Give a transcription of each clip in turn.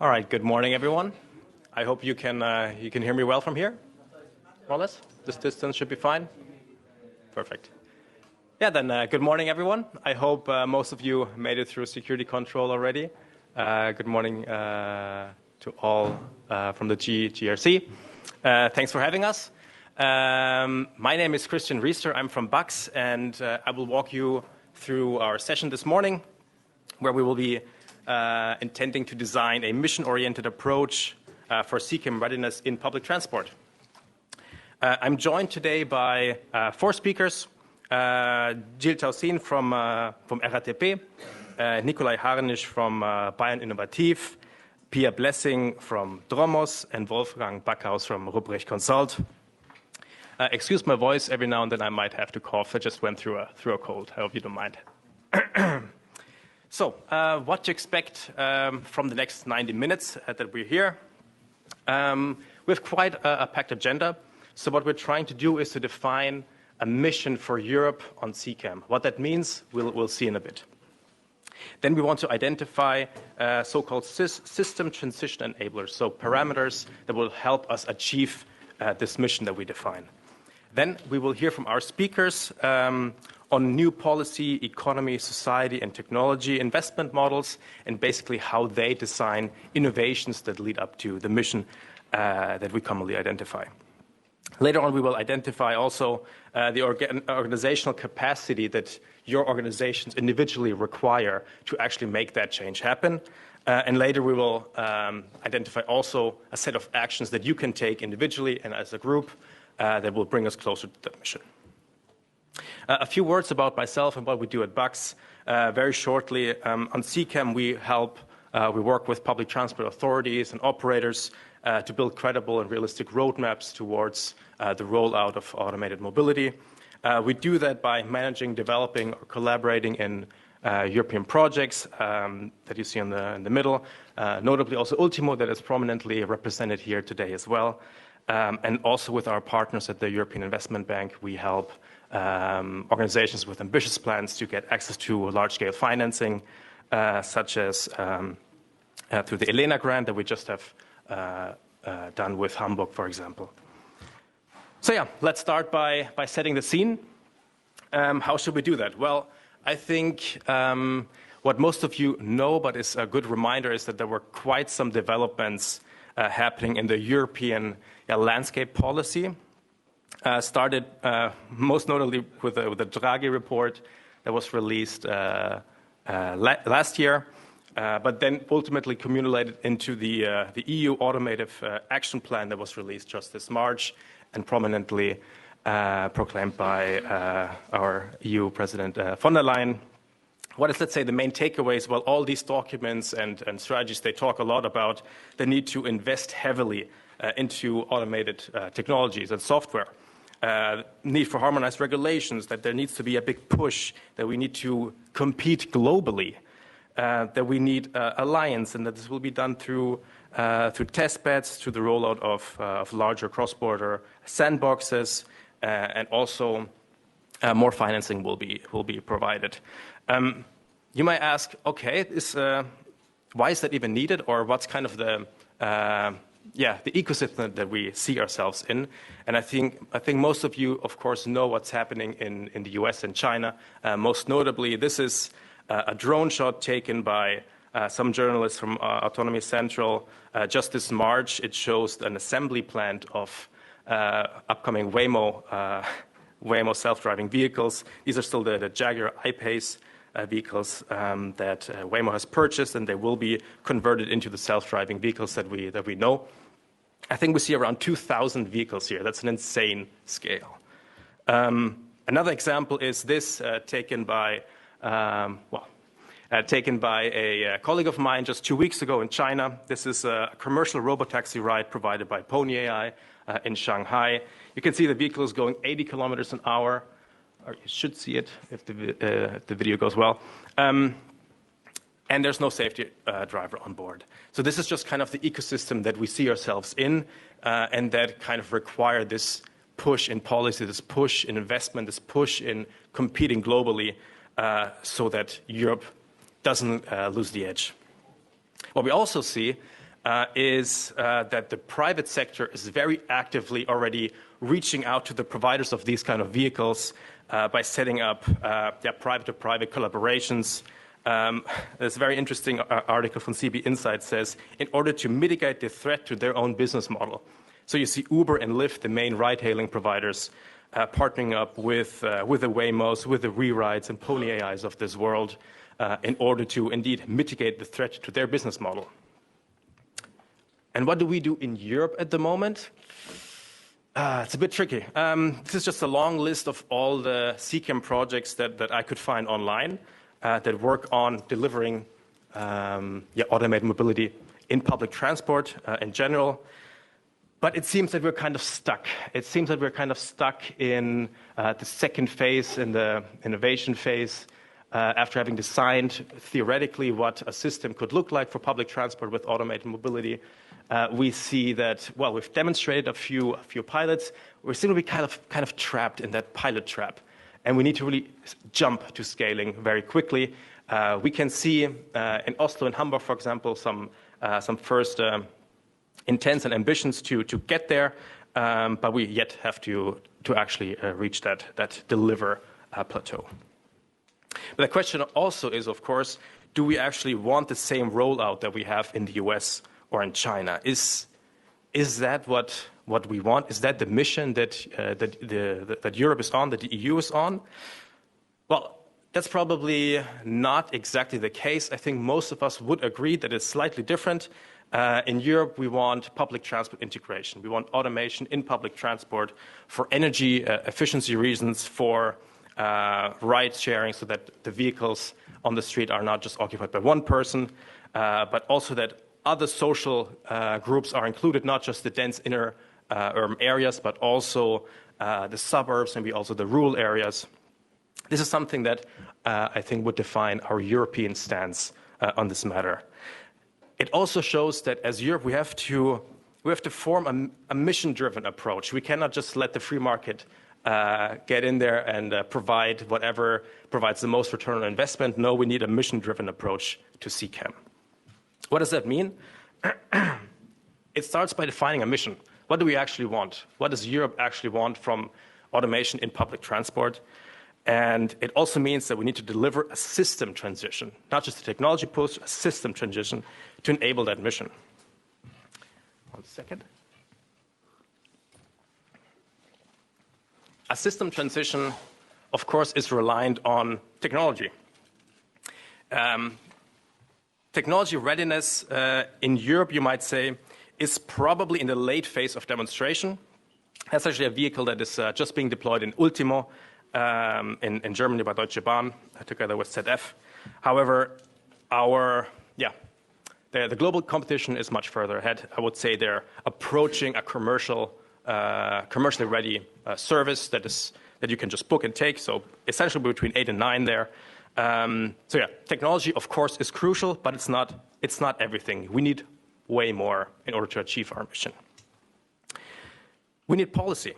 All right, good morning, everyone. I hope you can hear me well from here, more or less. This distance should be fine. Perfect. Yeah, then good morning, everyone. I hope most of you made it through security control already. Good morning to all from the GRC. Thanks for having us. My name is Christian Riester. I'm from Bucks, and I will walk you through our session this morning, where we will be intending to design a mission-oriented approach for CCAM readiness in public transport. I'm joined today by 4 speakers: Jill Tausin from RATP, Nikolai Harnisch from Bayern Innovativ, Pia Blessing from Dromos, and Wolfgang Backhaus from Ruprecht Consult. Excuse my voice, every now and then I might have to cough. I just went through a cold. I hope you don't mind. So, what to expect from the next 90 minutes that we're here? We have quite a packed agenda. So what we're trying to do is to define a mission for Europe on CCAM. What that means, we'll see in a bit. Then we want to identify so-called system transition enablers, so parameters that will help us achieve this mission that we define. Then we will hear from our speakers on new policy, economy, society, and technology investment models, and basically how they design innovations that lead up to the mission that we commonly identify. Later on, we will identify also the organizational capacity that your organizations individually require to actually make that change happen. And later, we will identify also a set of actions that you can take individually and as a group that will bring us closer to that mission. A few words about myself and what we do at Bucks. Very shortly, on CCAM, we work with public transport authorities and operators to build credible and realistic roadmaps towards the rollout of automated mobility. We do that by managing, developing, or collaborating in European projects that you see in the middle, notably also Ultimo, that is prominently represented here today as well. And also with our partners at the European Investment Bank, we help organizations with ambitious plans to get access to large-scale financing, such as through the ELENA grant that we just have done with Hamburg, for example. So yeah, let's start by setting the scene. How should we do that? Well, I think what most of you know, but is a good reminder, is that there were quite some developments happening in the European landscape policy. Started most notably with the Draghi report that was released last year, but then ultimately accumulated into the EU Automotive Action Plan that was released just this March and prominently proclaimed by our EU President von der Leyen. What is, let's say, the main takeaways? Well, all these documents and strategies, they talk a lot about the need to invest heavily into automated technologies and software. Need for harmonized regulations, that there needs to be a big push, that we need to compete globally, that we need alliance, and that this will be done through test beds, through the rollout of larger cross-border sandboxes, and also more financing will be provided. You might ask, okay, why is that even needed, or what's kind of the ecosystem that we see ourselves in? And I think most of you, of course, know what's happening in the US and China. Most notably, this is a drone shot taken by some journalists from Autonomy Central just this March. It shows an assembly plant of upcoming Waymo self-driving vehicles. These are still the Jaguar I-Pace vehicles that Waymo has purchased, and they will be converted into the self-driving vehicles that we know. I think we see around 2,000 vehicles here. That's an insane scale. Another example is this taken by a colleague of mine just 2 weeks ago in China. This is a commercial robotaxi ride provided by Pony AI in Shanghai. You can see the vehicle is going 80 kilometers an hour. Or you should see it if the video goes well. And there's no safety driver on board. So this is just kind of the ecosystem that we see ourselves in, and that kind of require this push in policy, this push in investment, this push in competing globally, so that Europe doesn't lose the edge. What we also see is that the private sector is very actively already reaching out to the providers of these kind of vehicles by setting up private-to-private collaborations. This very interesting article from CB Insight says, in order to mitigate the threat to their own business model. So you see Uber and Lyft, the main ride-hailing providers, partnering up with the Waymos, with the WeRides and Pony AIs of this world in order to indeed mitigate the threat to their business model. And what do we do in Europe at the moment? It's a bit tricky. This is just a long list of all the CCAM projects that I could find online that work on delivering automated mobility in public transport in general. But it seems that we're kind of stuck. It seems that we're kind of stuck in the second phase, in the innovation phase, after having designed theoretically what a system could look like for public transport with automated mobility. We see that, well, we've demonstrated a few pilots. We're still kind of trapped in that pilot trap. And we need to really jump to scaling very quickly. We can see in Oslo and Hamburg, for example, some first intents and ambitions to get there, but we yet have to actually reach that deliver plateau. But the question also is, of course, do we actually want the same rollout that we have in the US or in China? Is that what we want? Is that the mission that Europe is on, that the EU is on? Well, that's probably not exactly the case. I think most of us would agree that it's slightly different. In Europe, we want public transport integration. We want automation in public transport for energy efficiency reasons, for ride sharing, so that the vehicles on the street are not just occupied by one person, but also that other social groups are included, not just the dense inner urban areas, but also the suburbs, maybe also the rural areas. This is something that I think would define our European stance on this matter. It also shows that as Europe, we have to form a mission-driven approach. We cannot just let the free market get in there and provide whatever provides the most return on investment. No, we need a mission-driven approach to CCAM. What does that mean? It starts by defining a mission. What do we actually want? What does Europe actually want from automation in public transport? And it also means that we need to deliver a system transition, not just a technology push, a system transition to enable that mission. One second. A system transition, of course, is reliant on technology. Technology readiness in Europe, you might say, is probably in the late phase of demonstration. That's actually a vehicle that is just being deployed in Ultimo in Germany by Deutsche Bahn together with ZF. However, the global competition is much further ahead. I would say they're approaching a commercially ready service that you can just book and take. So essentially between 8 and 9 there. Technology, of course, is crucial, but it's not everything. We need way more in order to achieve our mission. We need policy.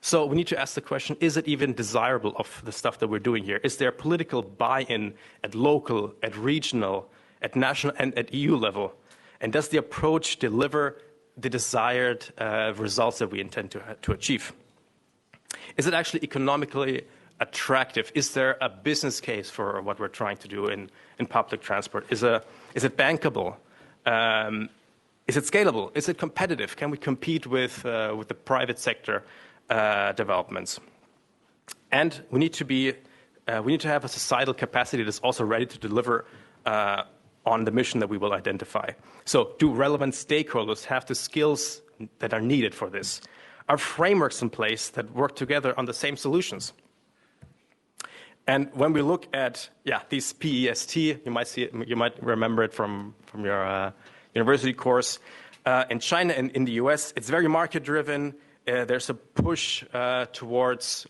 So we need to ask the question, is it even desirable of the stuff that we're doing here? Is there political buy-in at local, at regional, at national, and at EU level? And does the approach deliver the desired results that we intend to achieve? Is it actually economically attractive? Is there a business case for what we're trying to do in public transport? Is it bankable? Is it scalable? Is it competitive? Can we compete with the private sector developments? And we need to have a societal capacity that's also ready to deliver on the mission that we will identify. So do relevant stakeholders have the skills that are needed for this? Are frameworks in place that work together on the same solutions? And when we look at these PEST, you might remember it from your university course. In China and in the US, it's very market-driven. There's a push towards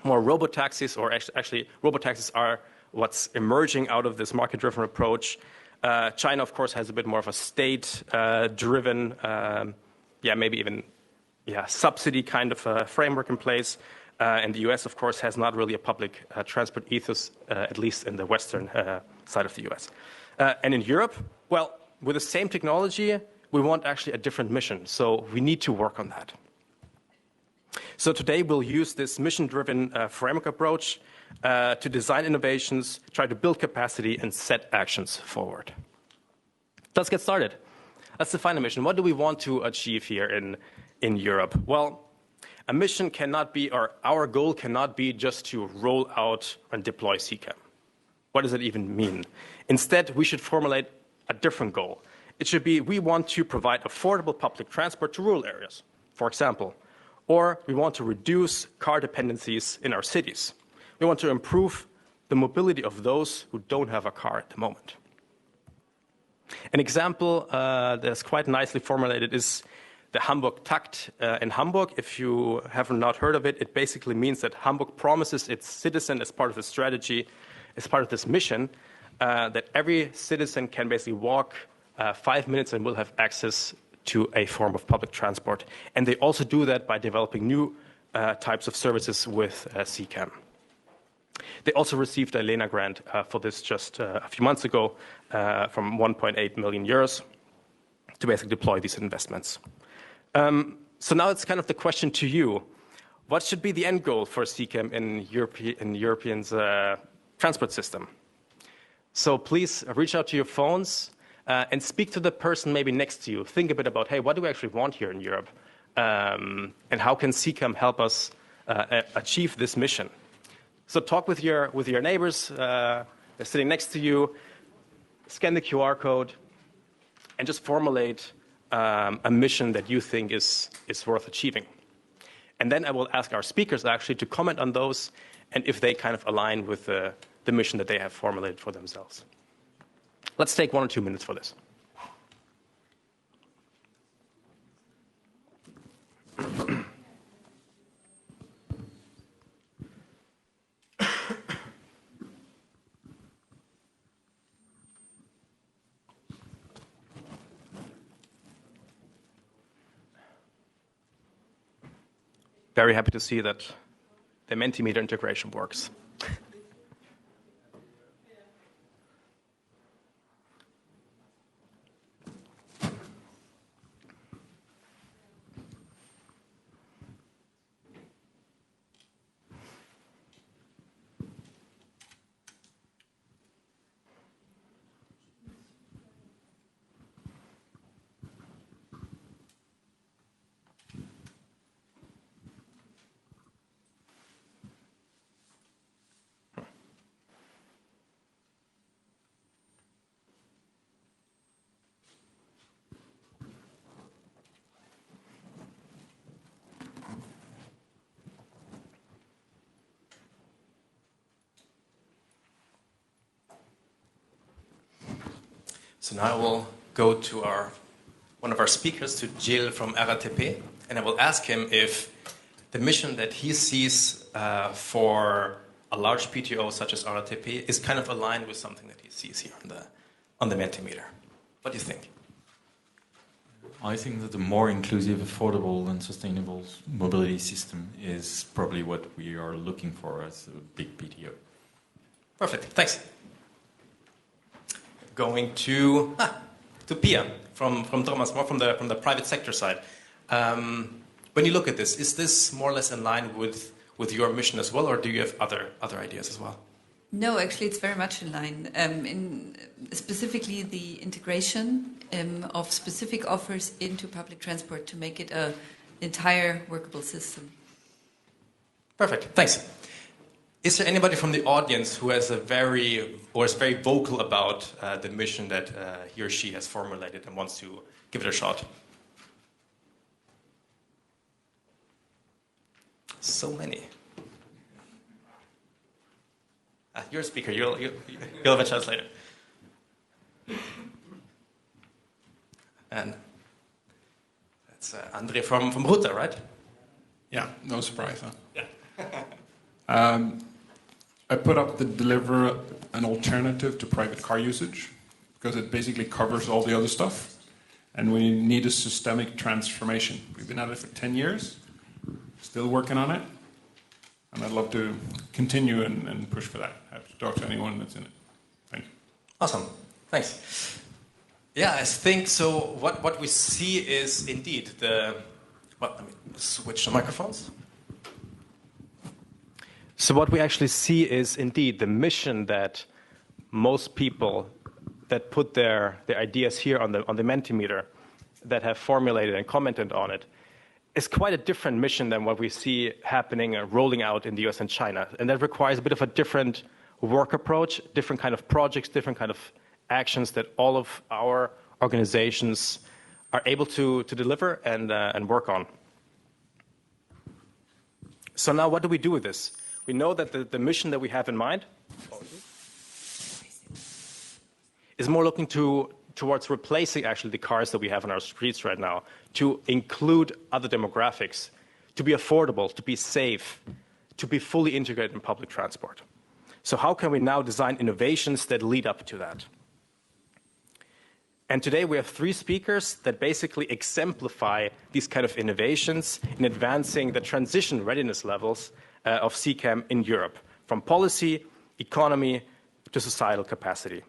more robotaxis, or actually robotaxis are what's emerging out of this market-driven approach. China, of course, has a bit more of a state-driven, maybe even subsidy kind of framework in place. And the US, of course, has not really a public transport ethos, at least in the western side of the US. And in Europe, well, with the same technology, we want actually a different mission. So we need to work on that. So today we'll use this mission-driven framework approach to design innovations, try to build capacity, and set actions forward. Let's get started. Let's define a mission. What do we want to achieve here in Europe? Well, a mission cannot be, or our goal cannot be just to roll out and deploy CCAM. What does it even mean? Instead, we should formulate a different goal. It should be, we want to provide affordable public transport to rural areas, for example. Or we want to reduce car dependencies in our cities. We want to improve the mobility of those who don't have a car at the moment. An example that's quite nicely formulated is the Hamburg Takt in Hamburg. If you have not heard of it, it basically means that Hamburg promises its citizen as part of the strategy, as part of this mission, that every citizen can basically walk 5 minutes and will have access to a form of public transport. And they also do that by developing new types of services with CCAM. They also received a Lena grant for this just a few months ago from 1.8 million euros to basically deploy these investments. So now it's kind of the question to you. What should be the end goal for CCAM in Europeans' transport system? So please reach out to your phones and speak to the person maybe next to you. Think a bit about, hey, what do we actually want here in Europe? And how can CCAM help us achieve this mission? So talk with your neighbors. They're sitting next to you. Scan the QR code and just formulate a mission that you think is worth achieving. And then I will ask our speakers actually to comment on those and if they kind of align with the mission that they have formulated for themselves. Let's take 1 or 2 minutes for this. Very happy to see that the Mentimeter integration works. So now I will go to one of our speakers, to Jill from RATP, and I will ask him if the mission that he sees for a large PTO such as RATP is kind of aligned with something that he sees here on the Mentimeter. What do you think? I think that the more inclusive, affordable and sustainable mobility system is probably what we are looking for as a big PTO. Perfect, thanks. Going to Pia from Thomas, more from the private sector side. When you look at this, is this more or less in line with your mission as well, or do you have other ideas as well? No, actually, it's very much in line. Specifically, the integration of specific offers into public transport to make it an entire workable system. Perfect, thanks. Is there anybody from the audience who is very vocal about the mission that he or she has formulated and wants to give it a shot? So many. You're a speaker. You'll have a chance later. And that's Andre from Ruta, right? Yeah, no surprise, huh? Yeah. I put up the deliver an alternative to private car usage because it basically covers all the other stuff, and we need a systemic transformation. We've been at it for 10 years, still working on it, and I'd love to continue and push for that. I have to talk to anyone that's in it. Thank you. Awesome. Thanks. Yeah, I think so. What we see is indeed let me switch the microphones. So what we actually see is indeed the mission that most people that put their ideas here on the Mentimeter, that have formulated and commented on it, is quite a different mission than what we see happening and rolling out in the US and China. And that requires a bit of a different work approach, different kind of projects, different kind of actions that all of our organizations are able to deliver and work on. So now what do we do with this? We know that the mission that we have in mind is more looking towards replacing actually the cars that we have on our streets right now, to include other demographics, to be affordable, to be safe, to be fully integrated in public transport. So how can we now design innovations that lead up to that? And today we have 3 speakers that basically exemplify these kind of innovations in advancing the transition readiness levels of CCAM in Europe, from policy, economy, to societal capacity.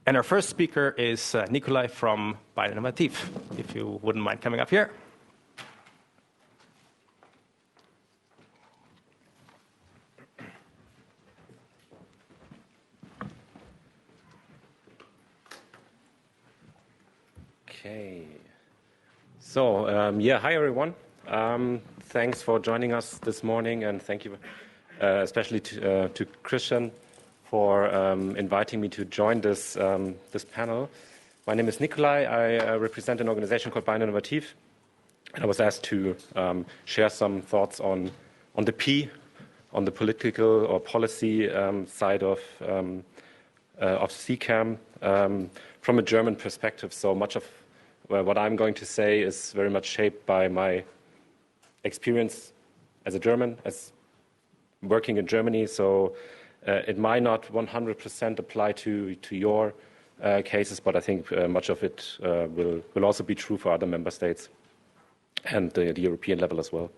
And our first speaker is Nikolai from By Innovative, if you wouldn't mind coming up here. Okay. So, hi everyone. Thanks for joining us this morning, and thank you especially to Christian for inviting me to join this panel. My name is Nikolai. I represent an organization called By Innovative, and I was asked to share some thoughts on the P, on the political or policy side of CCAM from a German perspective. So much of what I'm going to say is very much shaped by my experience as a German, as working in Germany. So it might not 100% apply to your cases, but I think much of it will also be true for other member states and the European level as well.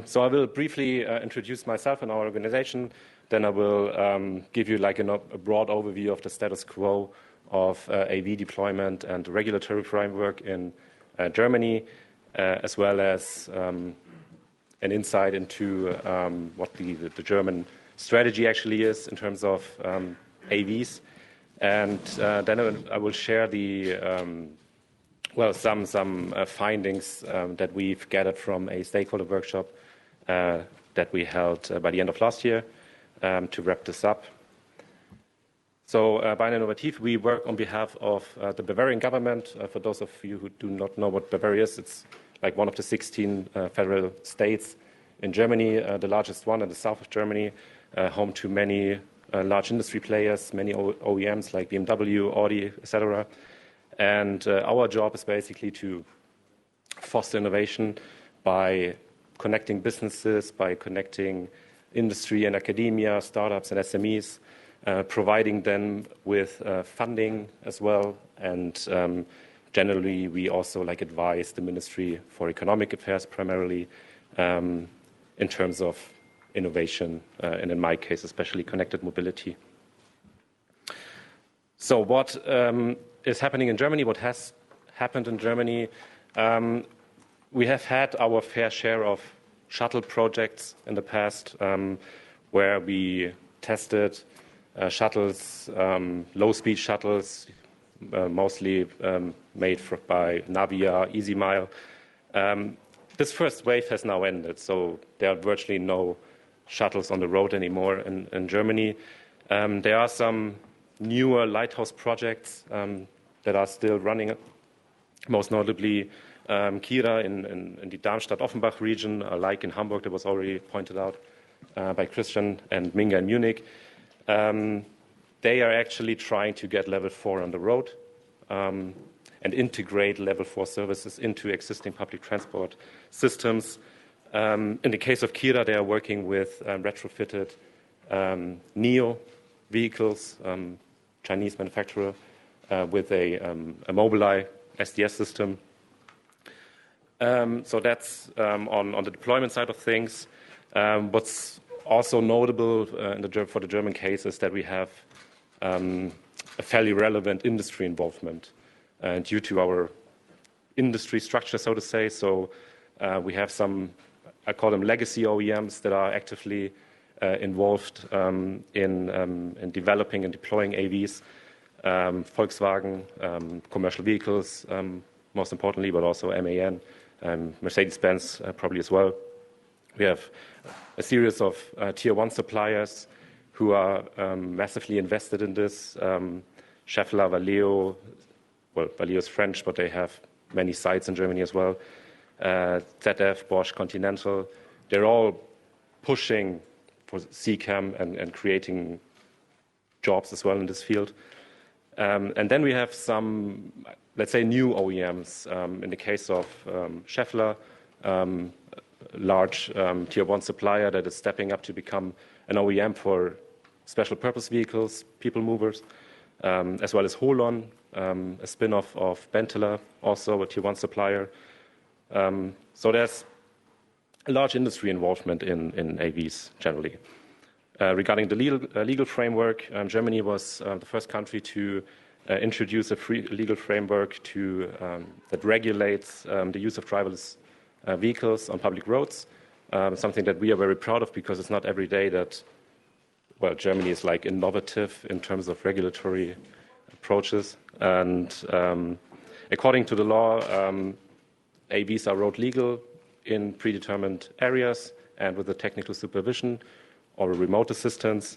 So I will briefly introduce myself and our organization. Then I will give you like a broad overview of the status quo of AV deployment and regulatory framework in Germany, as well as an insight into what the German strategy actually is in terms of AVs. And then I will share some findings that we've gathered from a stakeholder workshop that we held by the end of last year to wrap this up. So By Innovative, we work on behalf of the Bavarian government. For those of you who do not know what Bavaria is, it's like one of the 16 federal states in Germany, the largest one in the south of Germany, home to many large industry players, many OEMs like BMW, Audi, etc. And our job is basically to foster innovation by connecting businesses, by connecting industry and academia, startups and SMEs, providing them with funding as well. And generally, we also advise the Ministry for Economic Affairs primarily in terms of innovation, and in my case, especially connected mobility. So what is happening in Germany, what has happened in Germany? We have had our fair share of shuttle projects in the past where we tested shuttles, low-speed shuttles, mostly made by Navia, EasyMile. This first wave has now ended, so there are virtually no shuttles on the road anymore in Germany. There are some newer lighthouse projects that are still running, most notably Kira in the Darmstadt-Offenbach region, like in Hamburg, that was already pointed out by Christian, and Minga in Munich. They are actually trying to get level 4 on the road and integrate level 4 services into existing public transport systems. In the case of Kira, they are working with retrofitted Neo vehicles, Chinese manufacturer, with a Mobileye SDS system. So that's on the deployment side of things. What's also notable for the German case is that we have a fairly relevant industry involvement due to our industry structure, so to say. So we have some, I call them legacy OEMs, that are actively involved in developing and deploying AVs. Volkswagen, commercial vehicles, most importantly, but also MAN, Mercedes-Benz probably as well. We have a series of tier one suppliers who are massively invested in this. Schaeffler, Valeo, well, Valeo is French, but they have many sites in Germany as well. ZF, Bosch, Continental, they're all pushing for CCAM and creating jobs as well in this field. And then we have some, let's say, new OEMs. In the case of Schaeffler, large tier one supplier that is stepping up to become an OEM for special purpose vehicles, people movers, as well as Holon, a spin-off of Benteler, also a tier one supplier. So there's a large industry involvement in AVs generally. Regarding the legal framework, Germany was the first country to introduce a free legal framework that regulates the use of driverless vehicles on public roads, something that we are very proud of because it's not every day that, well, Germany is like innovative in terms of regulatory approaches. And according to the law, AVs are road legal in predetermined areas and with a technical supervision or a remote assistance.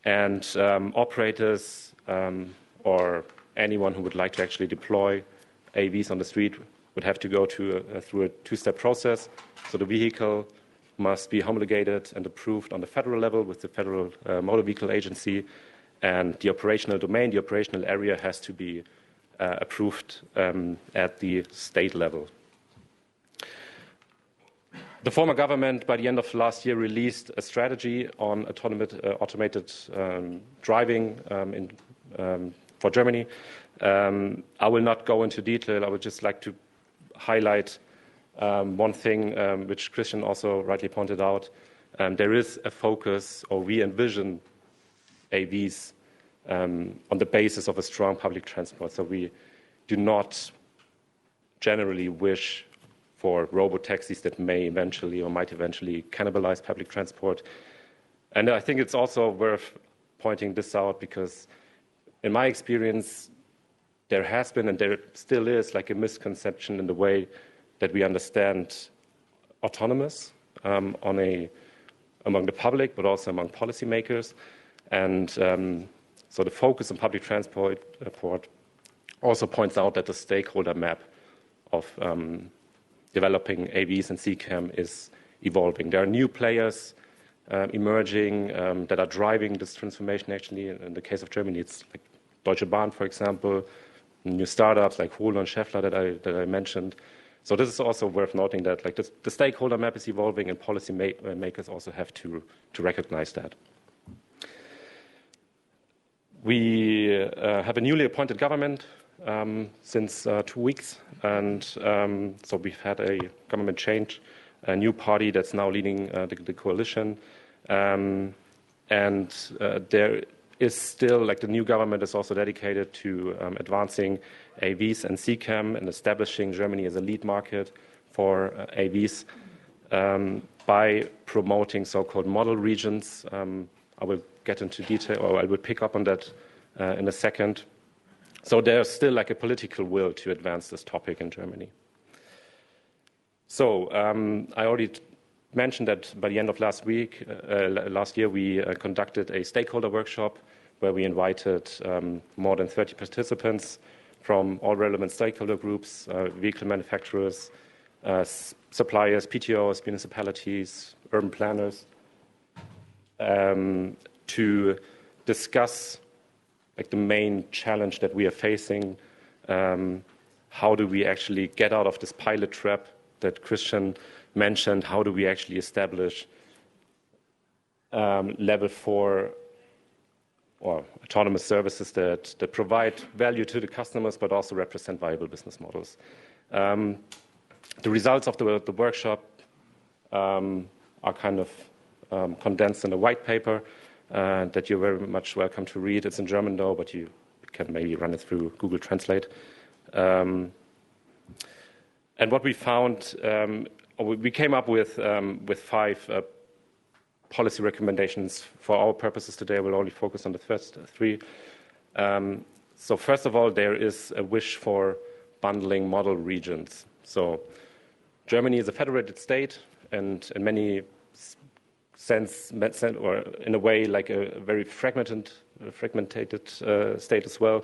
And operators or anyone who would like to actually deploy AVs on the street would have to go through a two-step process. So the vehicle must be homologated and approved on the federal level with the Federal Motor Vehicle Agency, and the operational domain, the operational area, has to be approved at the state level. The former government, by the end of last year, released a strategy on automated driving for Germany. I will not go into detail. I would just like to highlight one thing which Christian also rightly pointed out. There is a focus, or we envision AVs on the basis of a strong public transport. So we do not generally wish for robo-taxis that may eventually or might eventually cannibalize public transport. And I think it's also worth pointing this out because in my experience, there has been and there still is like a misconception in the way that we understand autonomous among the public, but also among policymakers. And so the focus on public transport also points out that the stakeholder map of developing AVs and CCAM is evolving. There are new players emerging that are driving this transformation. Actually, in the case of Germany, it's like Deutsche Bahn, for example, new startups like Holon and Schaeffler that I mentioned. So this is also worth noting that like the stakeholder map is evolving, and policy makers also have to recognize that. We have a newly appointed government since 2 weeks, and so we've had a government change, a new party that's now leading the coalition, and there is still, like, the new government is also dedicated to advancing AVs and CCAM and establishing Germany as a lead market for AVs by promoting so-called model regions. I will get into detail, or I will pick up on that in a second. So there's still like a political will to advance this topic in Germany. So I already mentioned that by the end of last year, we conducted a stakeholder workshop where we invited more than 30 participants from all relevant stakeholder groups, vehicle manufacturers, suppliers, PTOs, municipalities, urban planners, to discuss like the main challenge that we are facing. How do we actually get out of this pilot trap that Christian mentioned? How do we actually establish level 4 or autonomous services that provide value to the customers but also represent viable business models? The results of the workshop are kind of condensed in a white paper that you're very much welcome to read. It's in German though, but you can maybe run it through Google Translate. And what we found, we came up with 5 policy recommendations for our purposes today. We'll only focus on the first 3. So first of all, there is a wish for bundling model regions. So Germany is a federated state, and in many sense, or in a way, like a very fragmented state as well.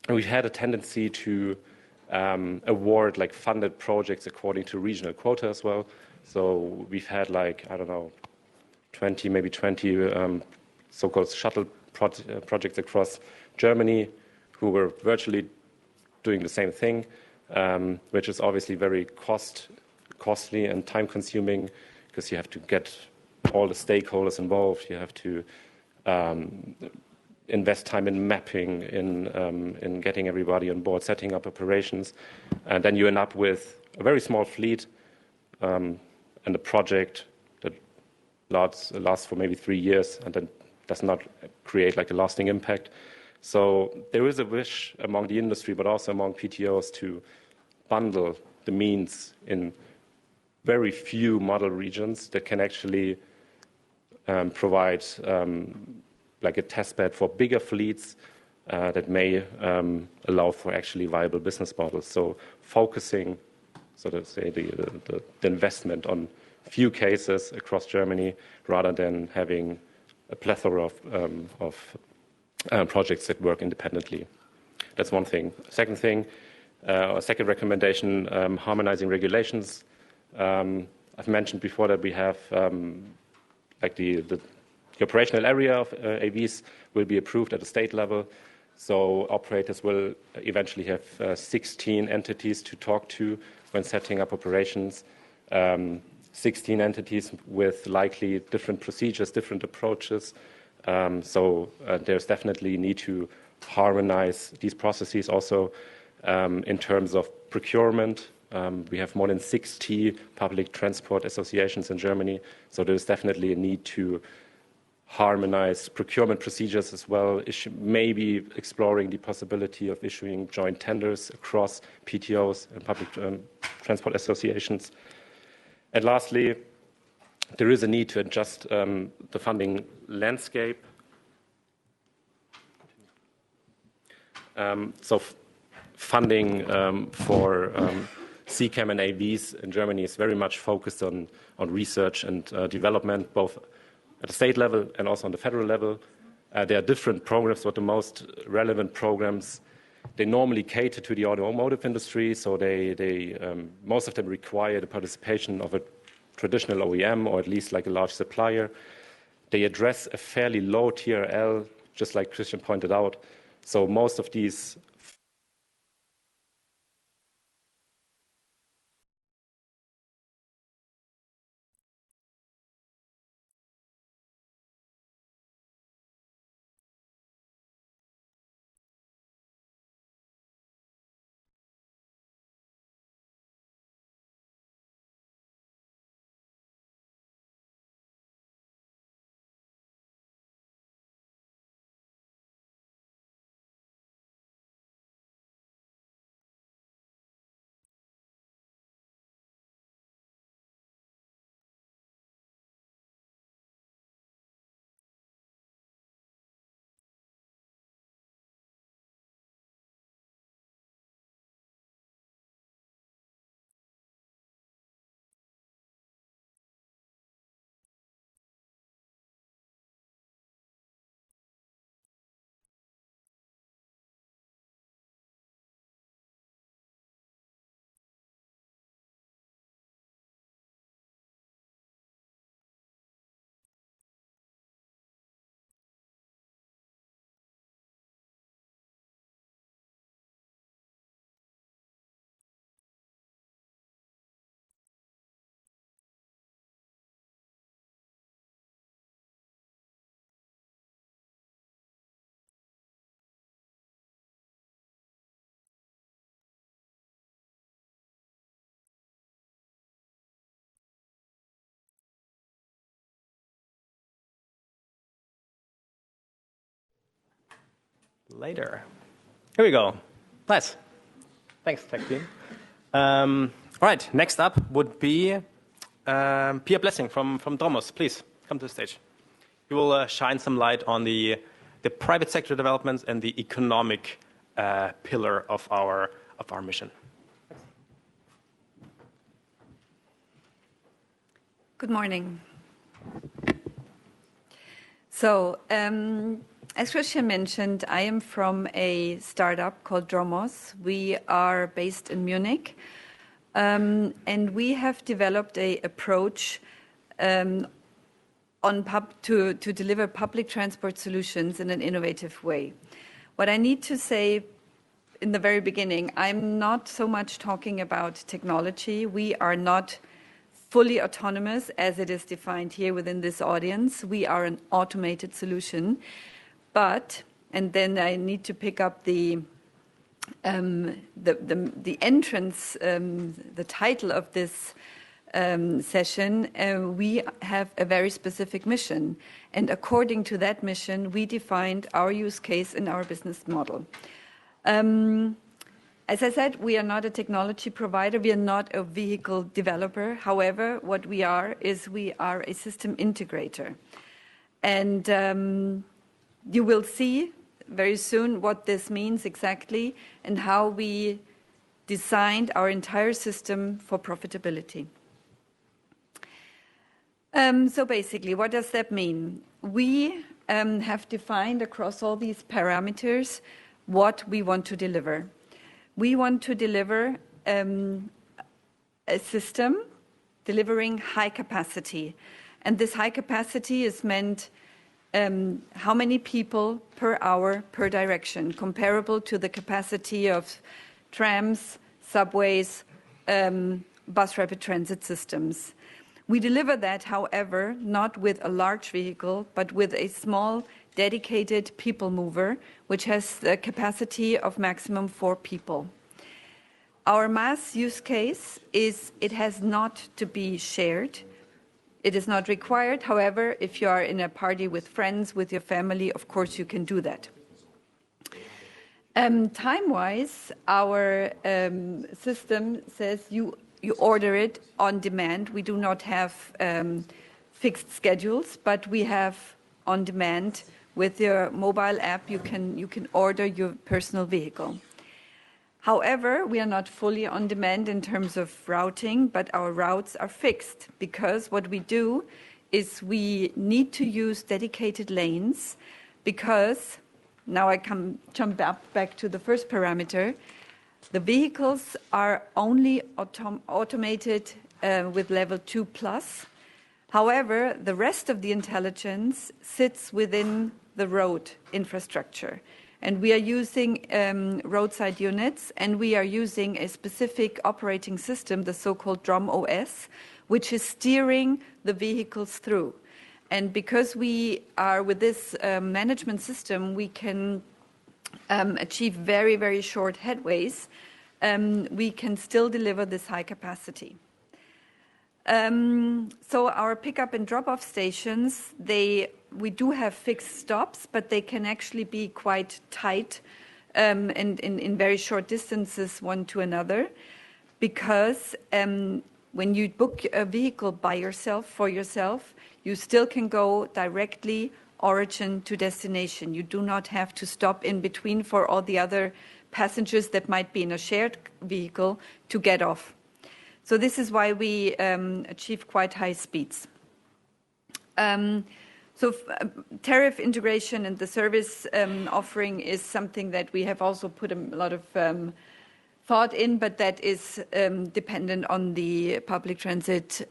We've had a tendency to award like funded projects according to regional quota as well. So we've had like, I don't know, 20 so-called shuttle projects across Germany who were virtually doing the same thing, which is obviously very costly and time-consuming because you have to get all the stakeholders involved. You have to invest time in mapping, in getting everybody on board, setting up operations, and then you end up with a very small fleet and a project that lasts for maybe 3 years and then does not create like a lasting impact. So there is a wish among the industry, but also among PTOs, to bundle the means in very few model regions that can actually provide like a testbed for bigger fleets that may allow for actually viable business models. So focusing, so to say, the investment on few cases across Germany rather than having a plethora of projects that work independently. That's one thing. Second thing, second recommendation, harmonizing regulations. I've mentioned before that we have like the operational area of AVs will be approved at the state level. So operators will eventually have 16 entities to talk to when setting up operations. 16 entities with likely different procedures, different approaches. So there's definitely need to harmonize these processes also in terms of procurement. We have more than 60 public transport associations in Germany, so there's definitely a need to harmonize procurement procedures as well, maybe exploring the possibility of issuing joint tenders across PTOs and public transport associations. And lastly, there is a need to adjust the funding landscape. So funding for CCAM and AVs in Germany is very much focused on research and development, both at the state level and also on the federal level. There are different programs, but the most relevant programs, they normally cater to the automotive industry, so they most of them require the participation of a traditional OEM or at least like a large supplier. They address a fairly low TRL, just like Christian pointed out. So most of these later. Here we go. Nice. Thanks, tech team. All right, next up would be Pia Blessing from Dromos. Please come to the stage. You will shine some light on the private sector developments and the economic pillar of our mission. Good morning. So, as Christian mentioned, I am from a startup called Dromos. We are based in Munich, and we have developed an approach to deliver public transport solutions in an innovative way. What I need to say in the very beginning, I'm not so much talking about technology. We are not fully autonomous as it is defined here within this audience. We are an automated solution. But, and then I need to pick up the entrance, the title of this session. We have a very specific mission. And according to that mission, we defined our use case and our business model. As I said, we are not a technology provider. We are not a vehicle developer. However, what we are is we are a system integrator. And you will see very soon what this means exactly and how we designed our entire system for profitability. So basically, what does that mean? We have defined across all these parameters what we want to deliver. We want to deliver a system delivering high capacity. And this high capacity is meant how many people per hour per direction, comparable to the capacity of trams, subways, bus rapid transit systems. We deliver that, however, not with a large vehicle, but with a small dedicated people mover, which has the capacity of maximum 4 people. Our mass use case is it has not to be shared. It is not required. However, if you are in a party with friends, with your family, of course you can do that. Time-wise, our system says you order it on demand. We do not have fixed schedules, but we have on demand. With your mobile app, you can order your personal vehicle. However, we are not fully on demand in terms of routing, but our routes are fixed because what we do is we need to use dedicated lanes because, now I jump back to the first parameter, the vehicles are only automated with level 2+. However, the rest of the intelligence sits within the road infrastructure. And we are using roadside units, and we are using a specific operating system, the so-called Drom OS, which is steering the vehicles through. And because we are with this management system, we can achieve very, very short headways. We can still deliver this high capacity. So our pickup and drop-off stations, we do have fixed stops, but they can actually be quite tight and in very short distances one to another, because when you book a vehicle by yourself, for yourself, you still can go directly origin to destination. You do not have to stop in between for all the other passengers that might be in a shared vehicle to get off. So this is why we achieve quite high speeds. Tariff integration and the service offering is something that we have also put a lot of thought in, but that is dependent on the public transit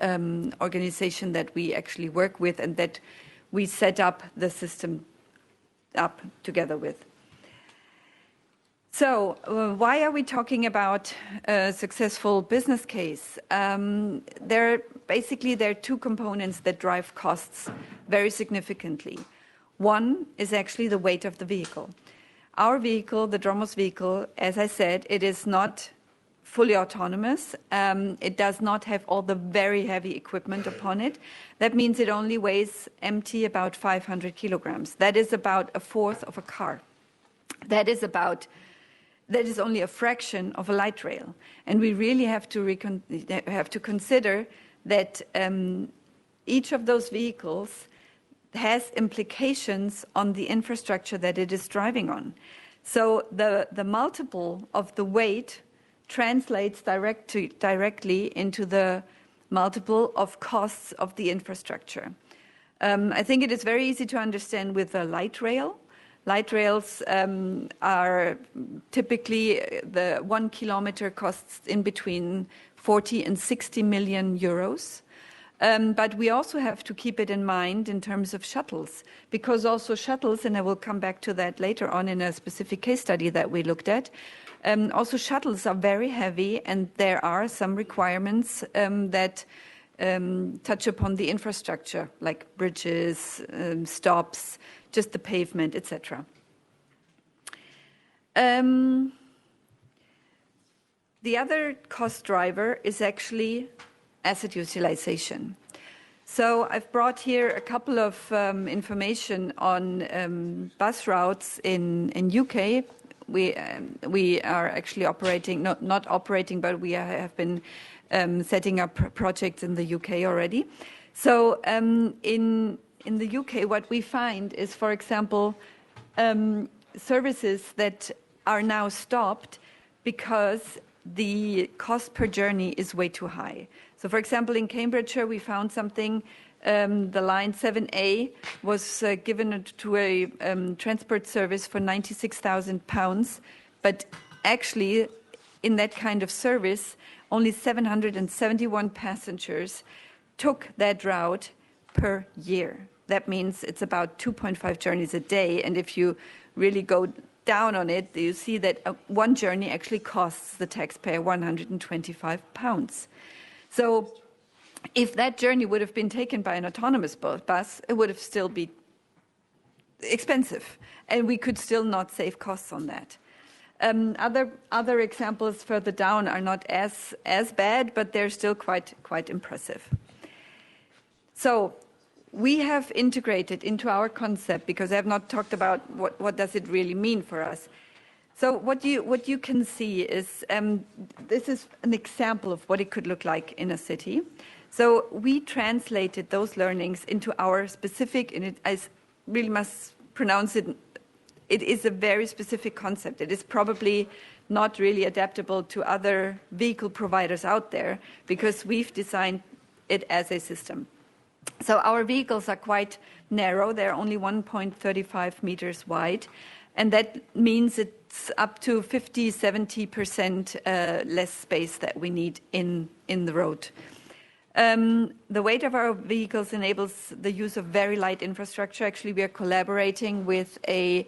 organization that we actually work with and that we set up the system up together with. So why are we talking about a successful business case? There are 2 components that drive costs very significantly. One is actually the weight of the vehicle. Our vehicle, the Dromos vehicle, as I said, it is not fully autonomous. It does not have all the very heavy equipment upon it. That means it only weighs empty about 500 kilograms. That is about a fourth of a car. that is only a fraction of a light rail. And we really have to consider that each of those vehicles has implications on the infrastructure that it is driving on. So the multiple of the weight translates directly into the multiple of costs of the infrastructure. I think it is very easy to understand with a light rail. Light rails are typically, the 1 kilometer costs in between 40 and 60 million euros. But we also have to keep it in mind in terms of shuttles, because also shuttles, and I will come back to that later on in a specific case study that we looked at, also shuttles are very heavy, and there are some requirements that touch upon the infrastructure, like bridges, stops, just the pavement, etc. The other cost driver is actually asset utilization. So I've brought here a couple of information on bus routes in UK. We are actually operating, not operating, but we have been setting up projects in the UK already. So in the UK, what we find is, for example, services that are now stopped because the cost per journey is way too high. So, for example, in Cambridgeshire, we found something. The line 7A was given to a transport service for £96,000, but actually, in that kind of service, only 771 passengers took that route per year. That means it's about 2.5 journeys a day, and if you really go down on it, you see that one journey actually costs the taxpayer £125. So if that journey would have been taken by an autonomous bus, it would have still been expensive, and we could still not save costs on that. Other examples further down are not as bad, but they're still quite impressive. So we have integrated into our concept, because I have not talked about what does it really mean for us. So what you can see is, this is an example of what it could look like in a city. So we translated those learnings into our specific, and I really must pronounce it, it is a very specific concept. It is probably not really adaptable to other vehicle providers out there, because we've designed it as a system. So our vehicles are quite narrow. They're only 1.35 meters wide. And that means it's up to 50-70% less space that we need in the road. The weight of our vehicles enables the use of very light infrastructure. Actually, we are collaborating with a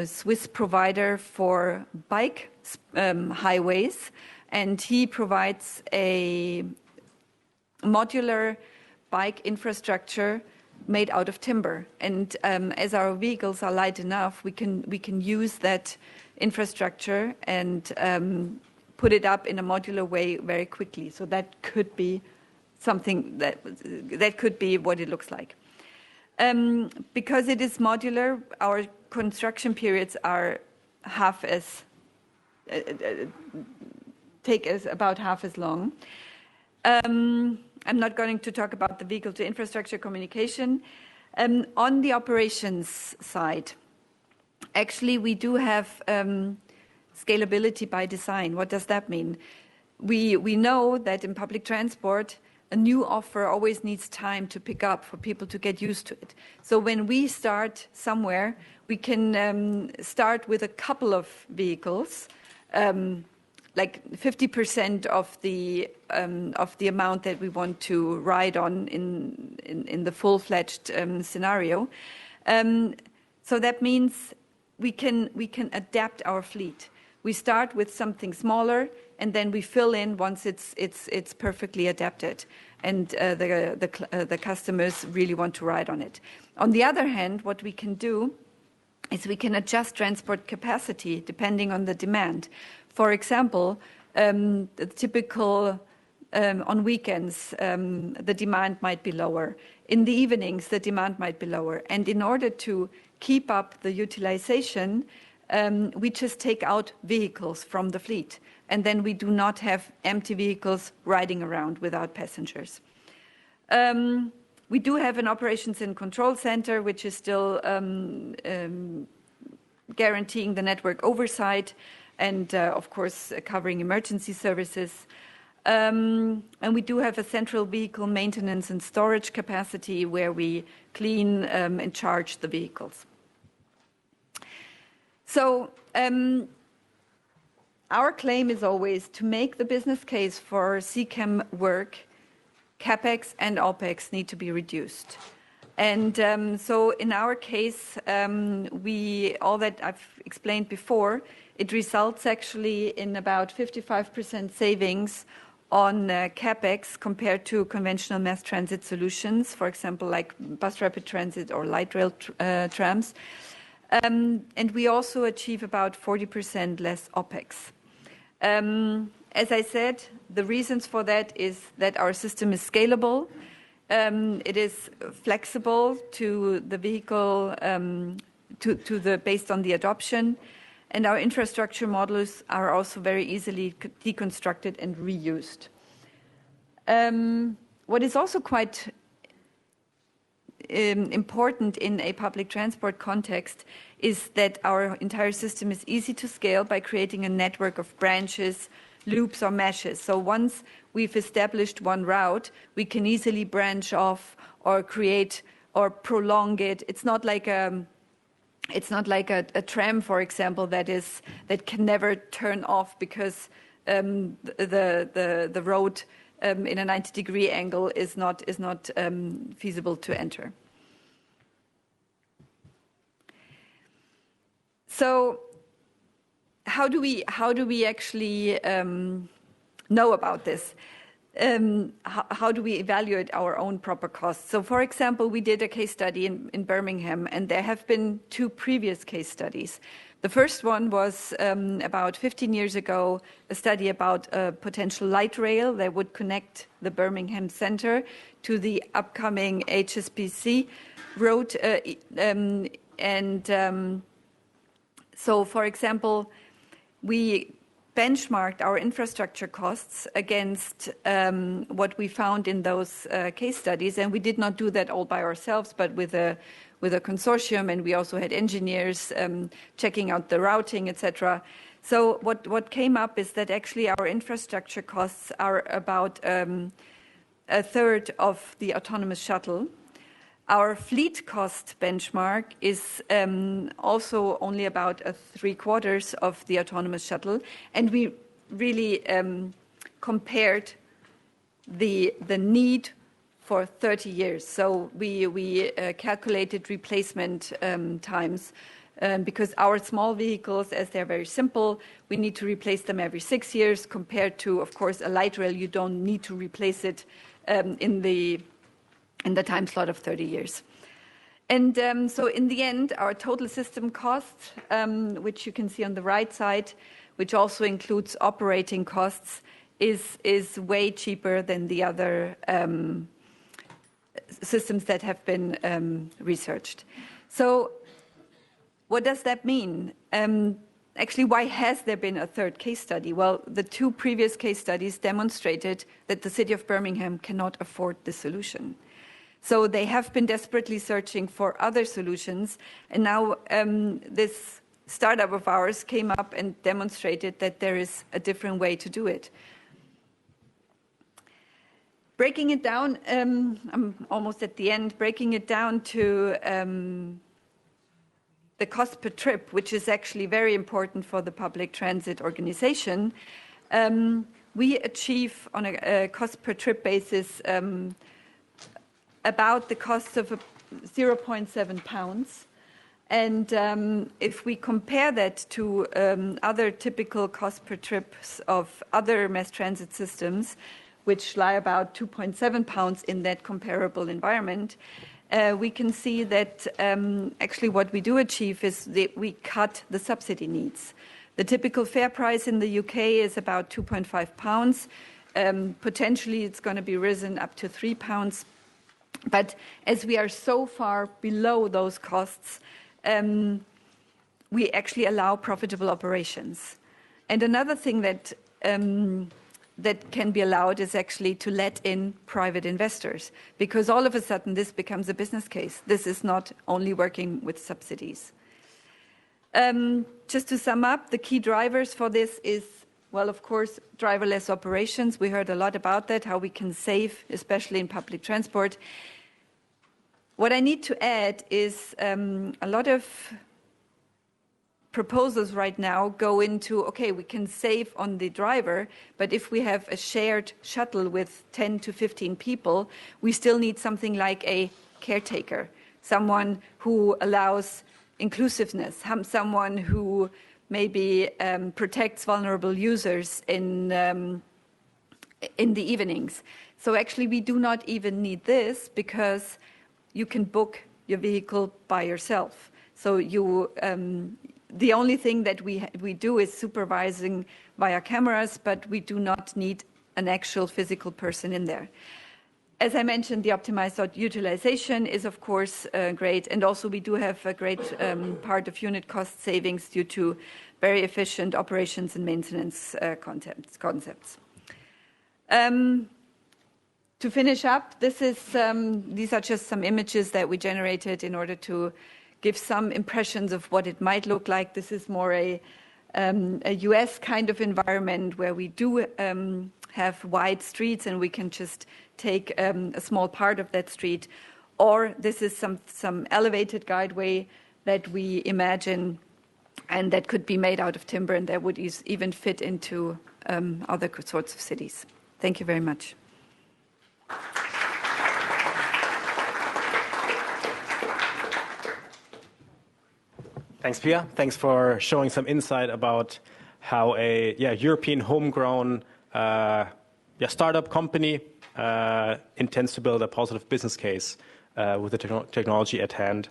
Swiss provider for bike highways, and he provides a modular bike infrastructure made out of timber. And as our vehicles are light enough, we can use that infrastructure and put it up in a modular way very quickly. So that could be something that could be what it looks like. Because it is modular, our construction periods are take us about half as long. I'm not going to talk about the vehicle to infrastructure communication. On the operations side, actually we do have scalability by design. What does that mean? We know that in public transport, a new offer always needs time to pick up for people to get used to it. So when we start somewhere, we can start with a couple of vehicles, like 50% of the amount that we want to ride on in the full-fledged scenario. So that means we can adapt our fleet. We start with something smaller, and then we fill in once it's perfectly adapted, and the customers really want to ride on it. On the other hand, what we can do is we can adjust transport capacity depending on the demand. For example, the typical on weekends, the demand might be lower. In the evenings, the demand might be lower. And in order to keep up the utilization, we just take out vehicles from the fleet, and then we do not have empty vehicles riding around without passengers. We do have an operations and control center, which is still guaranteeing the network oversight and, of course, covering emergency services. And we do have a central vehicle maintenance and storage capacity where we clean and charge the vehicles. So our claim is always to make the business case for CCAM work. CapEx and OpEx need to be reduced. And so in our case, all that I've explained before, it results actually in about 55% savings on CapEx compared to conventional mass transit solutions, for example, like bus rapid transit or light rail trams. And we also achieve about 40% less OpEx. As I said, the reasons for that is that our system is scalable. It is flexible to the vehicle, based on the adoption, and our infrastructure models are also very easily deconstructed and reused. What is also quite important in a public transport context is that our entire system is easy to scale by creating a network of branches, loops or meshes. So once we've established one route, we can easily branch off or create or prolong it. It's not like a tram, for example, that can never turn off because the road in a 90-degree angle is not feasible to enter. So how do we actually know about this? How do we evaluate our own proper costs? So, for example, we did a case study in Birmingham, and there have been 2 previous case studies. The first one was about 15 years ago, a study about a potential light rail that would connect the Birmingham Center to the upcoming HSBC road. So, for example, we benchmarked our infrastructure costs against what we found in those case studies, and we did not do that all by ourselves, but with a consortium, and we also had engineers checking out the routing, etc. So what came up is that actually our infrastructure costs are about a third of the autonomous shuttle. Our fleet cost benchmark is also only about a 3/4 of the autonomous shuttle, and we really compared the need for 30 years. So we calculated replacement times because our small vehicles, as they're very simple, we need to replace them every 6 years compared to, of course, a light rail. You don't need to replace it in the time slot of 30 years. And so in the end, our total system cost, which you can see on the right side, which also includes operating costs, is way cheaper than the other systems that have been researched. So what does that mean? Actually, why has there been a third case study? Well, the 2 previous case studies demonstrated that the city of Birmingham cannot afford the solution. So they have been desperately searching for other solutions, and now this startup of ours came up and demonstrated that there is a different way to do it. Breaking it down, I'm almost at the end, breaking it down to the cost per trip, which is actually very important for the public transit organization. We achieve on a cost per trip basis about the cost of 0.7 pounds. And if we compare that to other typical cost per trips of other mass transit systems, which lie about 2.7 pounds in that comparable environment, we can see that actually what we do achieve is that we cut the subsidy needs. The typical fare price in the UK is about 2.5 pounds. Potentially it's going to be risen up to 3 pounds. But as we are so far below those costs, we actually allow profitable operations. And another thing that that can be allowed is actually to let in private investors, because all of a sudden this becomes a business case. This is not only working with subsidies. Just to sum up, the key drivers for this is, well, of course, driverless operations. We heard a lot about that, how we can save, especially in public transport. What I need to add is a lot of proposals right now go into, okay, we can save on the driver, but if we have a shared shuttle with 10 to 15 people, we still need something like a caretaker, someone who allows inclusiveness, someone who maybe protects vulnerable users in the evenings. So actually we do not even need this, because you can book your vehicle by yourself. So you the only thing that we do is supervising via cameras, but we do not need an actual physical person in there. As I mentioned, the optimized utilization is, of course, great. And also we do have a great part of unit cost savings due to very efficient operations and maintenance concepts. To finish up, these are just some images that we generated in order to give some impressions of what it might look like. This is more a US kind of environment where we do have wide streets and we can just take a small part of that street. Or this is some elevated guideway that we imagine, and that could be made out of timber, and that would even fit into other sorts of cities. Thank you very much. Thanks, Pia. Thanks for showing some insight about how a European homegrown startup company intends to build a positive business case with the technology at hand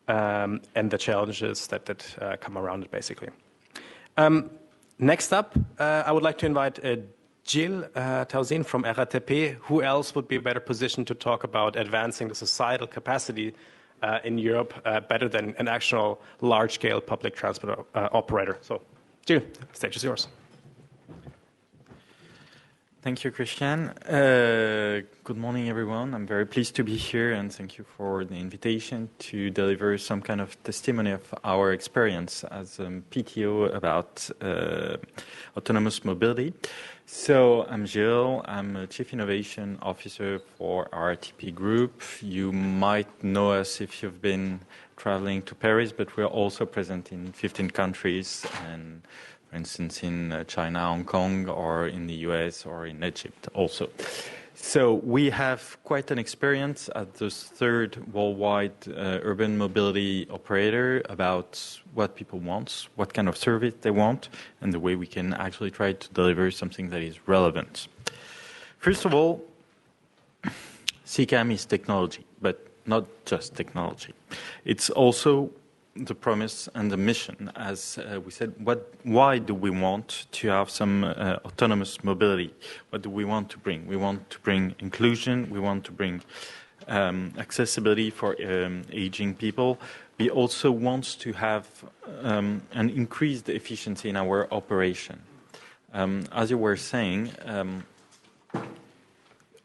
and the challenges that come around it, basically. Next up, I would like to invite Jill Tauzin from RATP. Who else would be better positioned to talk about advancing the societal capacity in Europe better than an actual large-scale public transport operator? So, Jill, the stage is yours. Thank you, Christian. Good morning, everyone. I'm very pleased to be here, and thank you for the invitation to deliver some kind of testimony of our experience as a PTO about autonomous mobility. So I'm Gilles. I'm a Chief Innovation Officer for RATP Group. You might know us if you've been traveling to Paris, but we're also present in 15 countries, and for instance, in China, Hong Kong, or in the US, or in Egypt also. So we have quite an experience as the third worldwide urban mobility operator about what people want, what kind of service they want, and the way we can actually try to deliver something that is relevant. First of all, CCAM is technology, but not just technology. It's also the promise and the mission. As we said, why do we want to have some autonomous mobility? What do we want to bring? We want to bring inclusion. We want to bring accessibility for aging people. We also want to have an increased efficiency in our operation. As you were saying,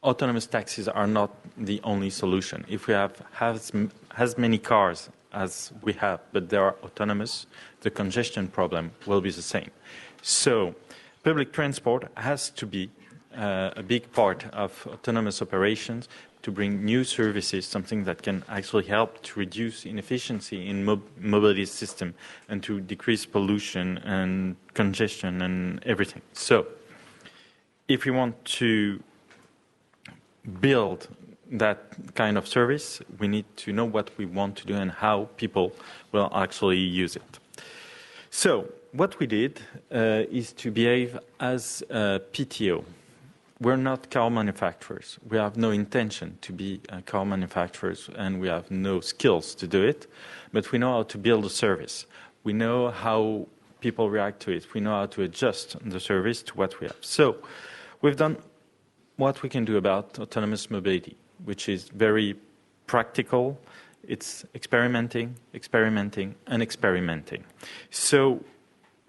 autonomous taxis are not the only solution. If we have as many cars as we have, but they are autonomous, the congestion problem will be the same. So public transport has to be a big part of autonomous operations to bring new services, something that can actually help to reduce inefficiency in mobility system and to decrease pollution and congestion and everything. So if we want to build that kind of service, we need to know what we want to do and how people will actually use it. So what we did is to behave as a PTO. We're not car manufacturers. We have no intention to be car manufacturers, and we have no skills to do it, but we know how to build a service. We know how people react to it. We know how to adjust the service to what we have. So we've done what we can do about autonomous mobility, which is very practical. It's experimenting, experimenting, and experimenting. So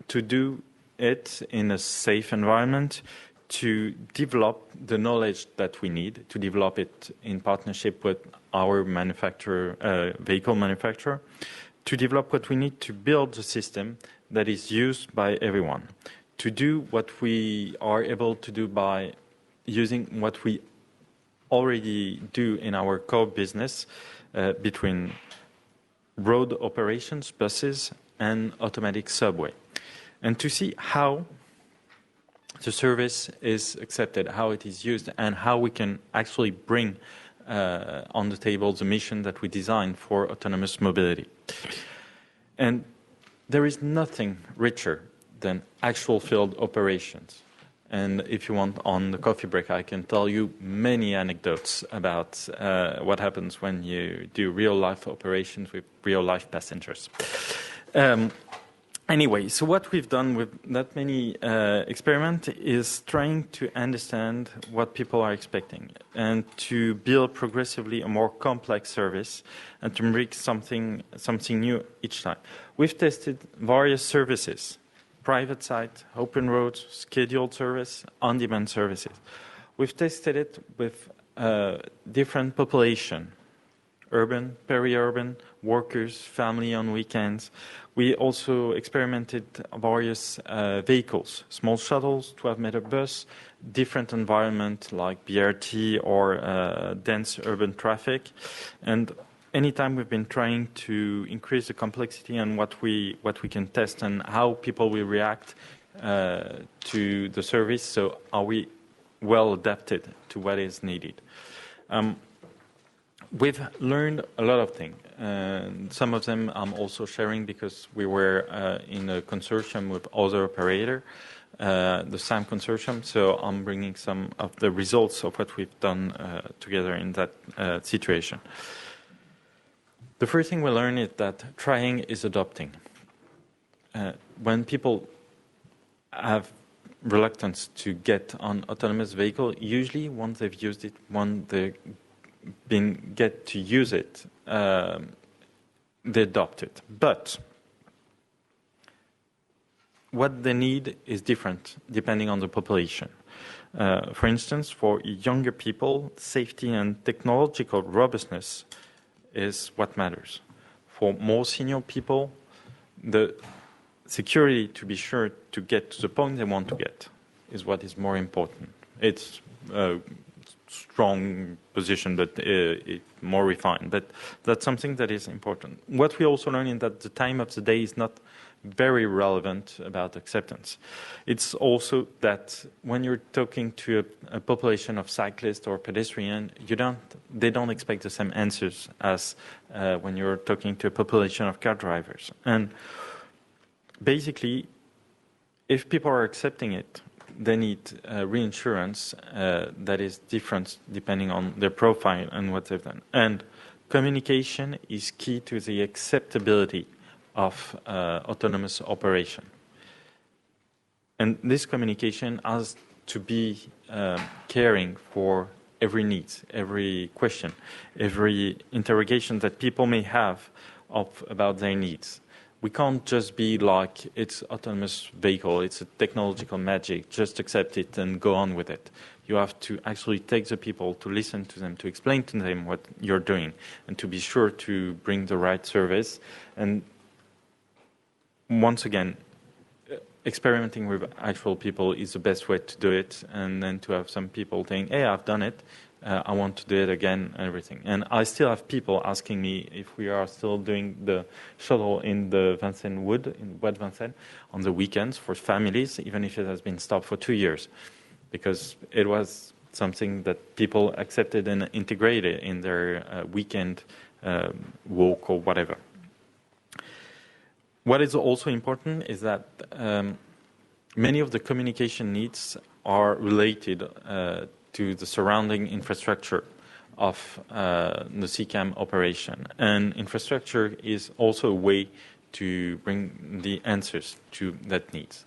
to do it in a safe environment, to develop the knowledge that we need, to develop it in partnership with our vehicle manufacturer, to develop what we need to build a system that is used by everyone, to do what we are able to do by using what we already do in our core business between road operations, buses, and automatic subway, and to see how the service is accepted, how it is used, and how we can actually bring on the table the mission that we designed for autonomous mobility. And there is nothing richer than actual field operations. And if you want, on the coffee break, I can tell you many anecdotes about what happens when you do real-life operations with real-life passengers. Anyway, so what we've done with that many experiments is trying to understand what people are expecting and to build progressively a more complex service and to bring something new each time. We've tested various services: private site, open roads, scheduled service, on-demand services. We've tested it with different population: urban, peri-urban, workers, family on weekends. We also experimented various vehicles: small shuttles, 12-meter bus, different environment like BRT or dense urban traffic. And anytime we've been trying to increase the complexity and what we can test and how people will react to the service. So are we well adapted to what is needed? We've learned a lot of things. Some of them I'm also sharing because we were in a consortium with other operator, the SAM consortium. So I'm bringing some of the results of what we've done together in that situation. The first thing we learned is that trying is adopting. When people have reluctance to get on autonomous vehicle, usually once they've used it, once they get to use it, they adopt it. But what they need is different depending on the population. For instance, for younger people, safety and technological robustness is what matters. For more senior people, the security to be sure to get to the point they want to get is what is more important. It's strong position, but more refined. But that's something that is important. What we also learned is that the time of the day is not very relevant about acceptance. It's also that when you're talking to a population of cyclists or pedestrians, they don't expect the same answers as when you're talking to a population of car drivers. And basically, if people are accepting it, they need reinsurance that is different depending on their profile and what they've done. And communication is key to the acceptability of autonomous operation. And this communication has to be caring for every need, every question, every interrogation that people may have about their needs. We can't just be like, it's autonomous vehicle, it's a technological magic, just accept it and go on with it. You have to actually take the people to listen to them, to explain to them what you're doing, and to be sure to bring the right service. And once again, experimenting with actual people is the best way to do it, and then to have some people saying, hey, I've done it, I want to do it again, and everything. And I still have people asking me if we are still doing the shuttle in the Vincennes Wood, in Bois de Vincennes, on the weekends for families, even if it has been stopped for 2 years, because it was something that people accepted and integrated in their weekend walk or whatever. What is also important is that many of the communication needs are related to the surrounding infrastructure of the CCAM operation. And infrastructure is also a way to bring the answers to that needs.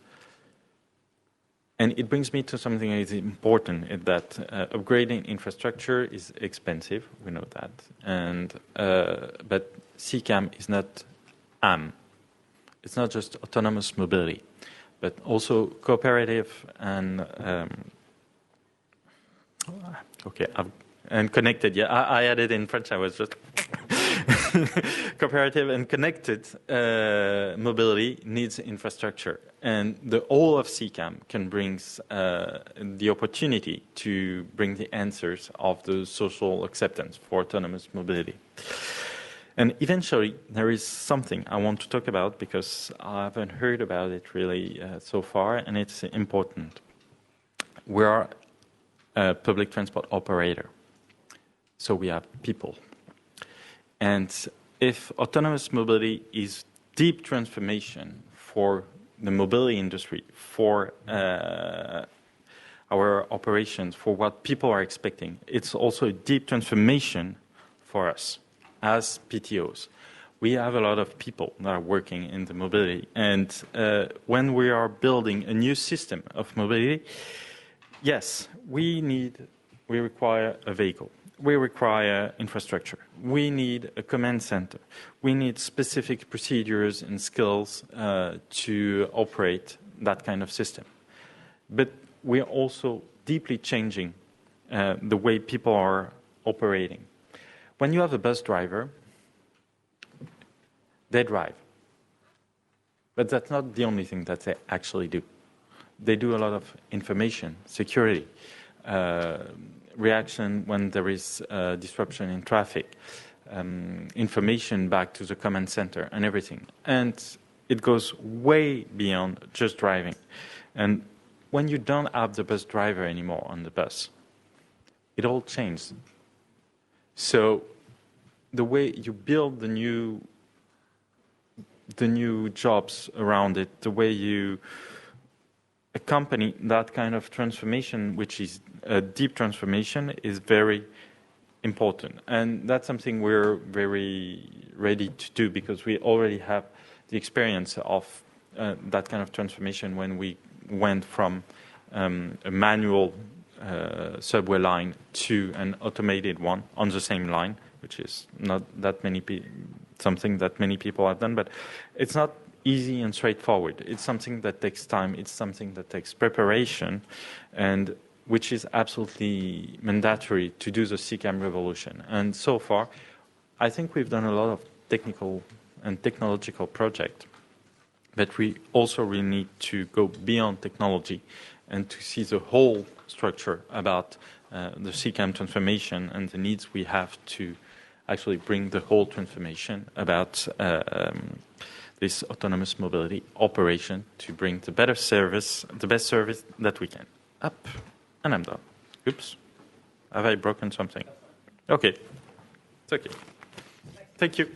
And it brings me to something that is important, is that upgrading infrastructure is expensive, we know that. And but CCAM is not AM. It's not just autonomous mobility, but also cooperative and and connected. Yeah, I added in French. I was just cooperative and connected mobility needs infrastructure, and the whole of CCAM can bring the opportunity to bring the answers of the social acceptance for autonomous mobility. And eventually, there is something I want to talk about because I haven't heard about it really so far, and it's important. We are a public transport operator, so we have people. And if autonomous mobility is deep transformation for the mobility industry, for our operations, for what people are expecting, it's also a deep transformation for us as PTOs. We have a lot of people that are working in the mobility. And when we are building a new system of mobility, yes, we require a vehicle. We require infrastructure. We need a command center. We need specific procedures and skills to operate that kind of system. But we're also deeply changing the way people are operating. When you have a bus driver, they drive. But that's not the only thing that they actually do. They do a lot of information, security, reaction when there is disruption in traffic, information back to the command center and everything. And it goes way beyond just driving. And when you don't have the bus driver anymore on the bus, it all changes. So the way you build the new jobs around it, the way you accompany that kind of transformation, which is a deep transformation, is very important. And that's something we're very ready to do because we already have the experience of that kind of transformation when we went from a manual subway line to an automated one on the same line, which is not that something that many people have done, but it's not easy and straightforward. It's something that takes time. It's something that takes preparation, and which is absolutely mandatory to do the CCAM revolution. And so far, I think we've done a lot of technical and technological projects, but we also really need to go beyond technology and to see the whole structure about the CCAM transformation and the needs we have to actually bring the whole transformation about this autonomous mobility operation to bring the better service, the best service that we can. Up, and I'm done. Oops. Have I broken something? Okay. It's okay. Thank you.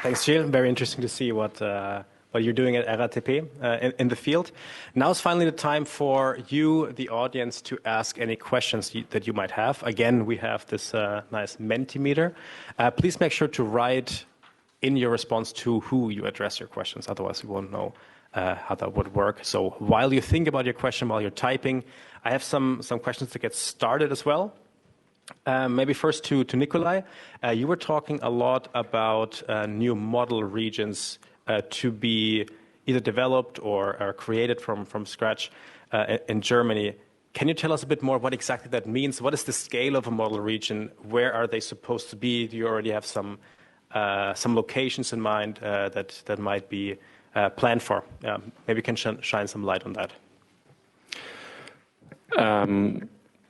Thanks, Gilles. Very interesting to see what you're doing at RATP in the field. Now is finally the time for you, the audience, to ask any questions that you might have. Again, we have this nice Mentimeter. Please make sure to write in your response to who you address your questions. Otherwise, we won't know how that would work. So while you think about your question, while you're typing, I have some questions to get started as well. Maybe first to Nikolai. You were talking a lot about new model regions to be either developed or created from scratch in Germany. Can you tell us a bit more what exactly that means? What is the scale of a model region? Where are they supposed to be? Do you already have some locations in mind that might be planned for? Maybe you can shine some light on that.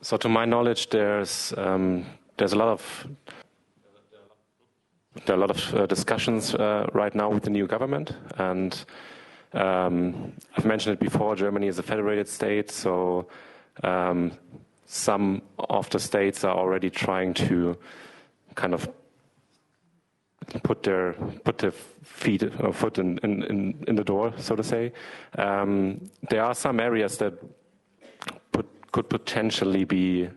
So to my knowledge, there's a lot of discussions right now with the new government, and I've mentioned it before. Germany is a federated state, so some of the states are already trying to kind of put their foot in the door, so to say. There are some areas that could potentially be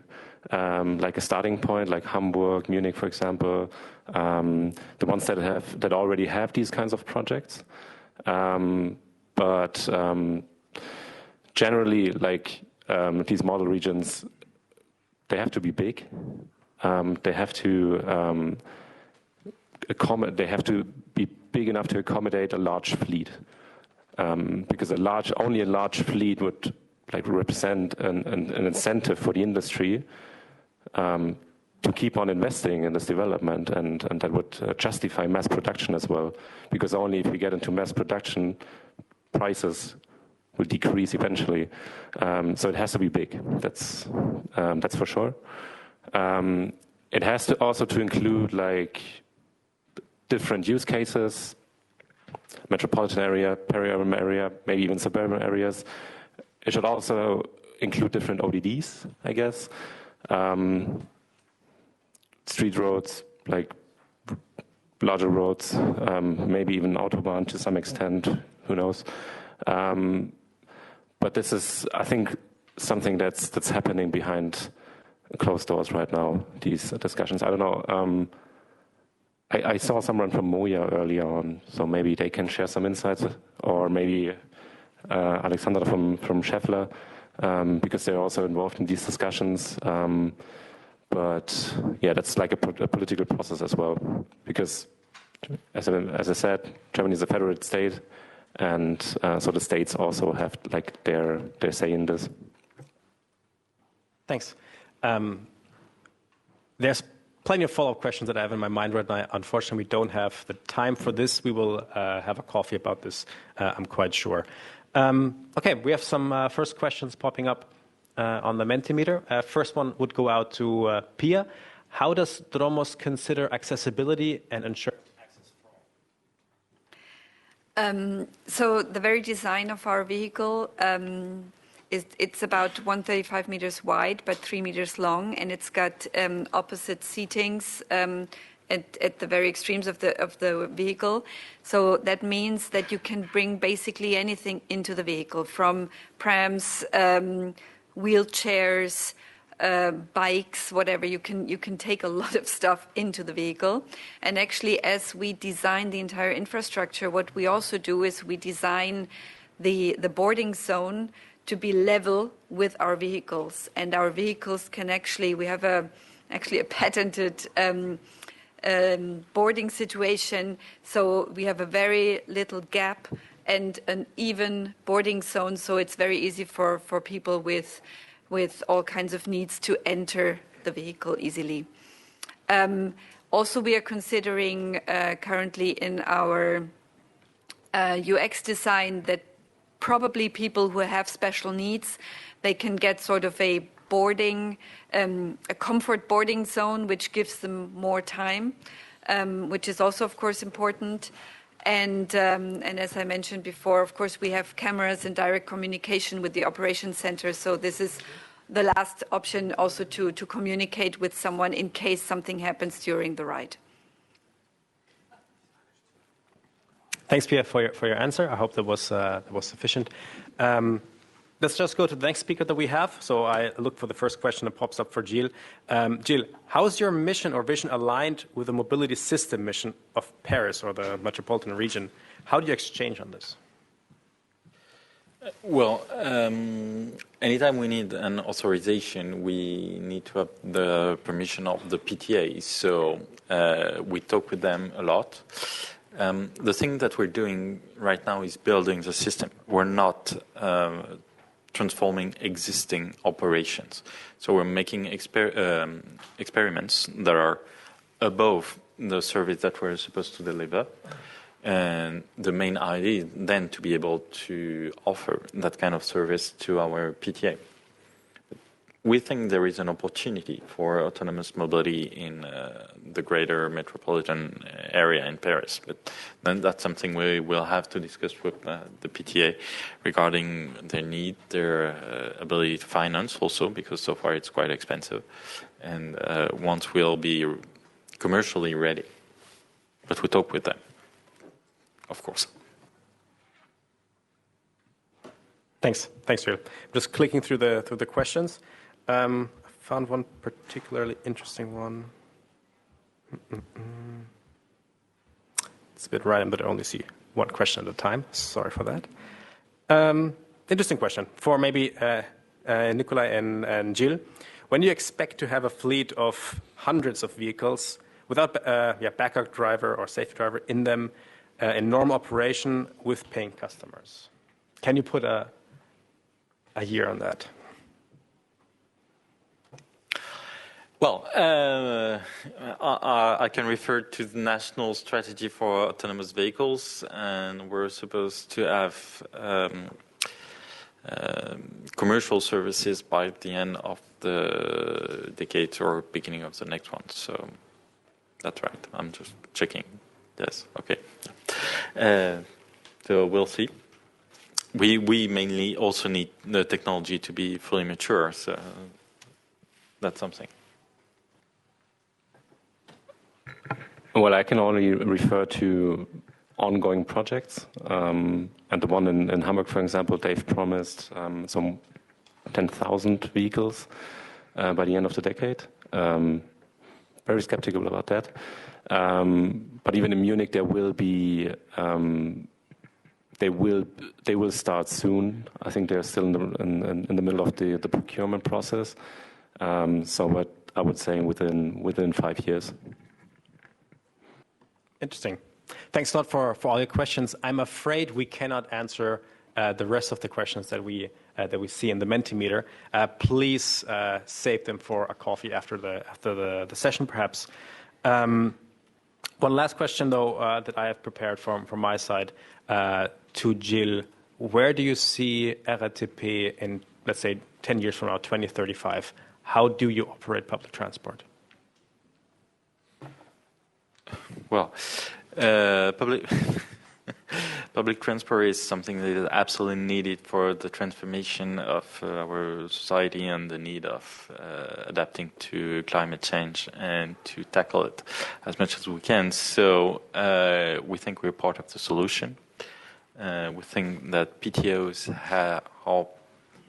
like a starting point, like Hamburg, Munich, for example, the ones that already have these kinds of projects. But generally, like these model regions, they have to be big. They have to they have to be big enough to accommodate a large fleet, because only a large fleet would like represent an incentive for the industry to keep on investing in this development, and that would justify mass production as well. Because only if we get into mass production, prices will decrease eventually. So it has to be big. That's for sure. It has to also to include like different use cases, metropolitan area, peri-urban area, maybe even suburban areas. It should also include different ODDs, I guess. Street roads, like larger roads, maybe even autobahn to some extent, who knows. But this is, I think, something that's happening behind closed doors right now, these discussions. I don't know. I saw someone from Moja earlier on, so maybe they can share some insights, or maybe Alexandra from Scheffler, because they're also involved in these discussions. But yeah, that's like a political process as well, because as I said, Germany is a federal state, and so the states also have like their say in this. Thanks. There's plenty of follow-up questions that I have in my mind right now. Unfortunately, we don't have the time for this. We will have a coffee about this, I'm quite sure. Okay, we have some first questions popping up on the Mentimeter. First one would go out to Pia. How does Dromos consider accessibility and ensure access for all? So the very design of our vehicle, it's about 135 meters wide, but 3 meters long, and it's got opposite seatings at the very extremes of the vehicle. So that means that you can bring basically anything into the vehicle, from prams, wheelchairs, bikes, whatever. You can take a lot of stuff into the vehicle. And actually, as we design the entire infrastructure, what we also do is we design the boarding zone to be level with our vehicles. And our vehicles can actually, we have actually a patented boarding situation. So we have a very little gap and an even boarding zone. So it's very easy for people with all kinds of needs to enter the vehicle easily. Also, we are considering currently in our UX design that probably people who have special needs, they can get sort of a boarding, a comfort boarding zone, which gives them more time, which is also, of course, important. And as I mentioned before, of course, we have cameras and direct communication with the operations center. So this is the last option also to communicate with someone in case something happens during the ride. Thanks, Pia, for your answer. I hope that was sufficient. Let's just go to the next speaker that we have. So I look for the first question that pops up for Gilles. Gilles, how is your mission or vision aligned with the mobility system mission of Paris or the metropolitan region? How do you exchange on this? Well, anytime we need an authorization, we need to have the permission of the PTA. So we talk with them a lot. The thing that we're doing right now is building the system. We're not transforming existing operations. So we're making experiments that are above the service that we're supposed to deliver. And the main idea is then to be able to offer that kind of service to our PTA. We think there is an opportunity for autonomous mobility in the greater metropolitan area in Paris, but then that's something we will have to discuss with the PTA regarding their need, their ability to finance also, because so far it's quite expensive, and once we'll be commercially ready. But we talk with them, of course. Thanks, Gilles. Just clicking through the questions. I found one particularly interesting one. It's a bit random, but I only see one question at a time. Sorry for that. Interesting question for maybe Nikolai and Jill. When do you expect to have a fleet of hundreds of vehicles without backup driver or safety driver in them in normal operation with paying customers? Can you put a year on that? Well, I can refer to the national strategy for autonomous vehicles, and we're supposed to have commercial services by the end of the decade or beginning of the next one. So that's right. I'm just checking. Yes. Okay. So we'll see. We mainly also need the technology to be fully mature. So that's something. Well, I can only refer to ongoing projects. And the one in Hamburg, for example, they've promised some 10,000 vehicles by the end of the decade. Very skeptical about that. But even in Munich, there will be. They will start soon. I think they're still in the middle of the procurement process. So I would say within 5 years. Interesting. Thanks a lot for all your questions. I'm afraid we cannot answer the rest of the questions that we see in the Mentimeter. Please save them for a coffee after the session, perhaps. One last question, though, that I have prepared from my side to Jill. Where do you see RATP in, let's say, 10 years from now, 2035? How do you operate public transport? Well, public transport is something that is absolutely needed for the transformation of our society and the need of adapting to climate change and to tackle it as much as we can. So we think we're part of the solution. We think that PTOs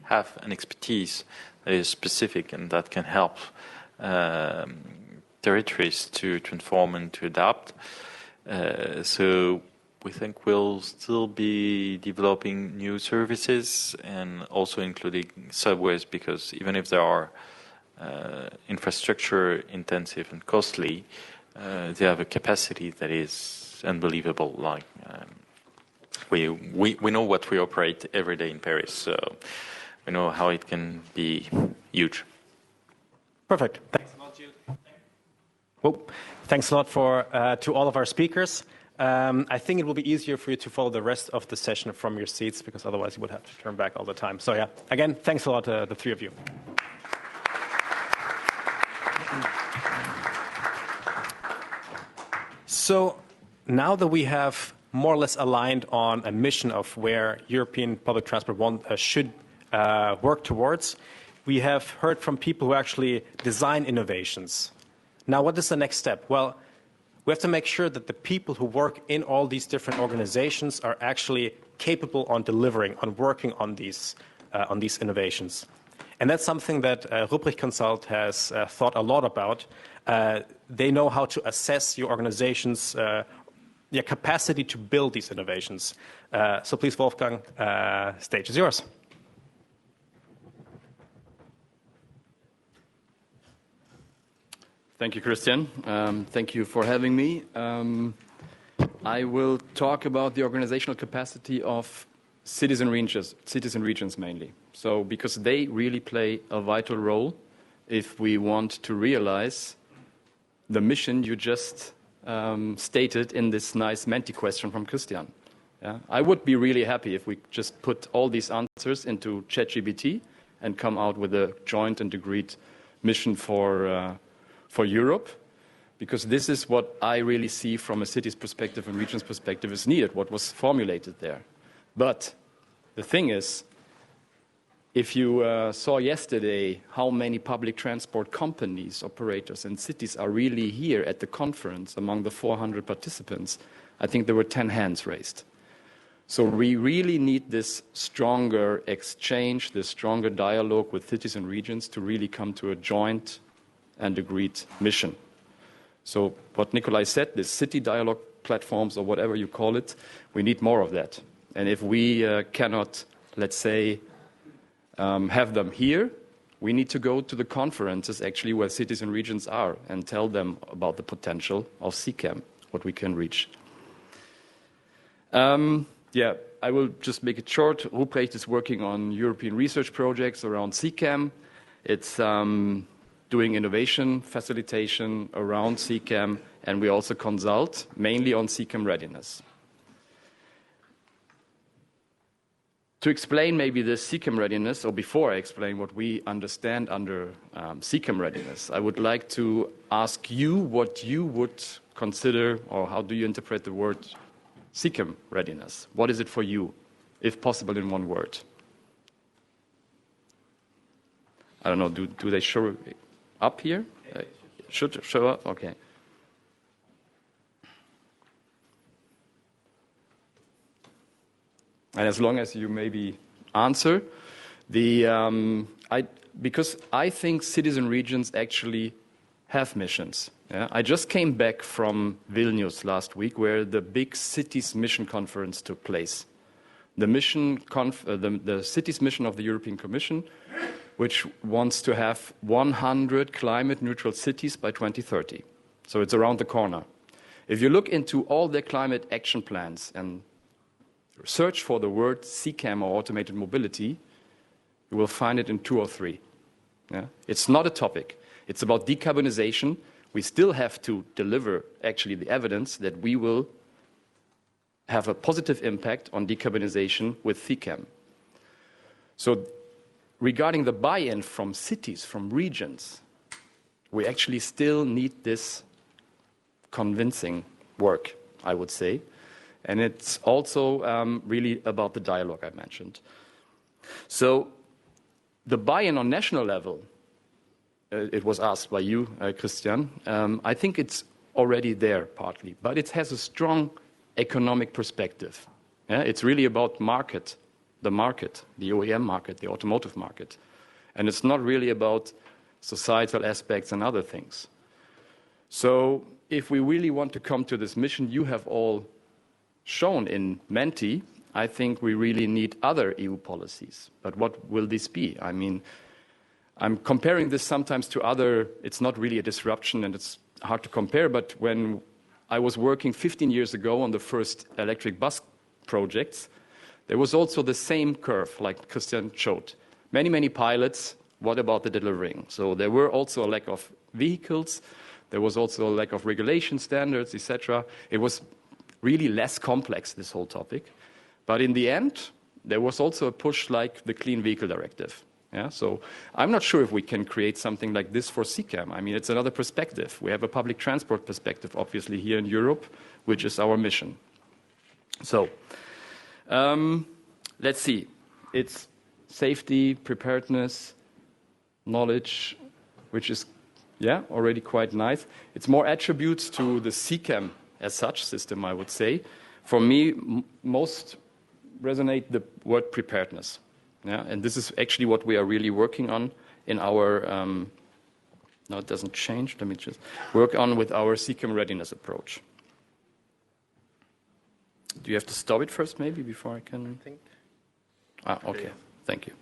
have an expertise that is specific and that can help territories to transform and to adapt. So we think we'll still be developing new services and also including subways, because even if they are infrastructure intensive and costly, they have a capacity that is unbelievable. Like we know what we operate every day in Paris, so we know how it can be huge. Perfect. Thanks a lot, Jill. Well, thanks a lot to all of our speakers. I think it will be easier for you to follow the rest of the session from your seats, because otherwise you would have to turn back all the time. So yeah, again, thanks a lot to the three of you. So now that we have more or less aligned on a mission of where European public transport should work towards, we have heard from people who actually design innovations. Now, what is the next step? Well, we have to make sure that the people who work in all these different organizations are actually capable on delivering, on working on these innovations. And that's something that Ruprecht Consult has thought a lot about. They know how to assess your organization's capacity to build these innovations. So please, Wolfgang, stage is yours. Thank you, Christian. Thank you for having me. I will talk about the organizational capacity of citizen regions mainly. So, because they really play a vital role if we want to realize the mission you just stated in this nice Menti question from Christian. Yeah? I would be really happy if we just put all these answers into ChatGPT and come out with a joint and agreed mission for Europe, because this is what I really see from a city's perspective and region's perspective is needed, what was formulated there. But the thing is, if you saw yesterday how many public transport companies, operators, and cities are really here at the conference among the 400 participants, I think there were 10 hands raised. So we really need this stronger exchange, this stronger dialogue with cities and regions to really come to a joint and agreed mission. So what Nikolai said, this city dialogue platforms or whatever you call it. We need more of that. And if we cannot, let's say, have them here, we need to go to the conferences actually where cities and regions are and tell them about the potential of CCAM, what we can reach. Yeah, I will just make it short. Ruprecht is working on European research projects around CCAM. It's doing innovation, facilitation around CCAM, and we also consult mainly on CCAM readiness. To explain maybe the CCAM readiness, or before I explain what we understand under CCAM readiness, I would like to ask you what you would consider, or how do you interpret the word CCAM readiness? What is it for you, if possible in one word? I don't know, do they show up here? Should show up? Okay. And as long as you maybe answer, because I think cities and regions actually have missions. Yeah? I just came back from Vilnius last week, where the big cities mission conference took place. The cities mission of the European Commission, which wants to have 100 climate-neutral cities by 2030. So it's around the corner. If you look into all their climate action plans and search for the word CCAM or automated mobility, you will find it in 2 or 3. Yeah? It's not a topic. It's about decarbonization. We still have to deliver actually the evidence that we will have a positive impact on decarbonization with CCAM. So regarding the buy-in from cities, from regions, we actually still need this convincing work, I would say. And it's also really about the dialogue I mentioned. So the buy-in on national level, it was asked by you, Christian, I think it's already there partly, but it has a strong economic perspective. Yeah? It's really about the market, the OEM market, the automotive market. And it's not really about societal aspects and other things. So if we really want to come to this mission you have all shown in Menti, I think we really need other EU policies. But what will this be? I mean, I'm comparing this sometimes to other, it's not really a disruption and it's hard to compare, but when I was working 15 years ago on the first electric bus projects, there was also the same curve like Christian showed. Many, many pilots, what about the delivering? So there were also a lack of vehicles, there was also a lack of regulation standards, etc. It was really less complex, this whole topic. But in the end, there was also a push like the Clean Vehicle Directive. Yeah? So I'm not sure if we can create something like this for CCAM. I mean, it's another perspective. We have a public transport perspective, obviously, here in Europe, which is our mission. So let's see. It's safety, preparedness, knowledge, which is, yeah, already quite nice. It's more attributes to the CCAM as such system, I would say. For me, most resonate the word preparedness. Yeah? And this is actually what we are really working on in our, no, it doesn't change. Let me just work on with our CCAM readiness approach. Do you have to stop it first, maybe, before I can think? Ah, okay. Thank you.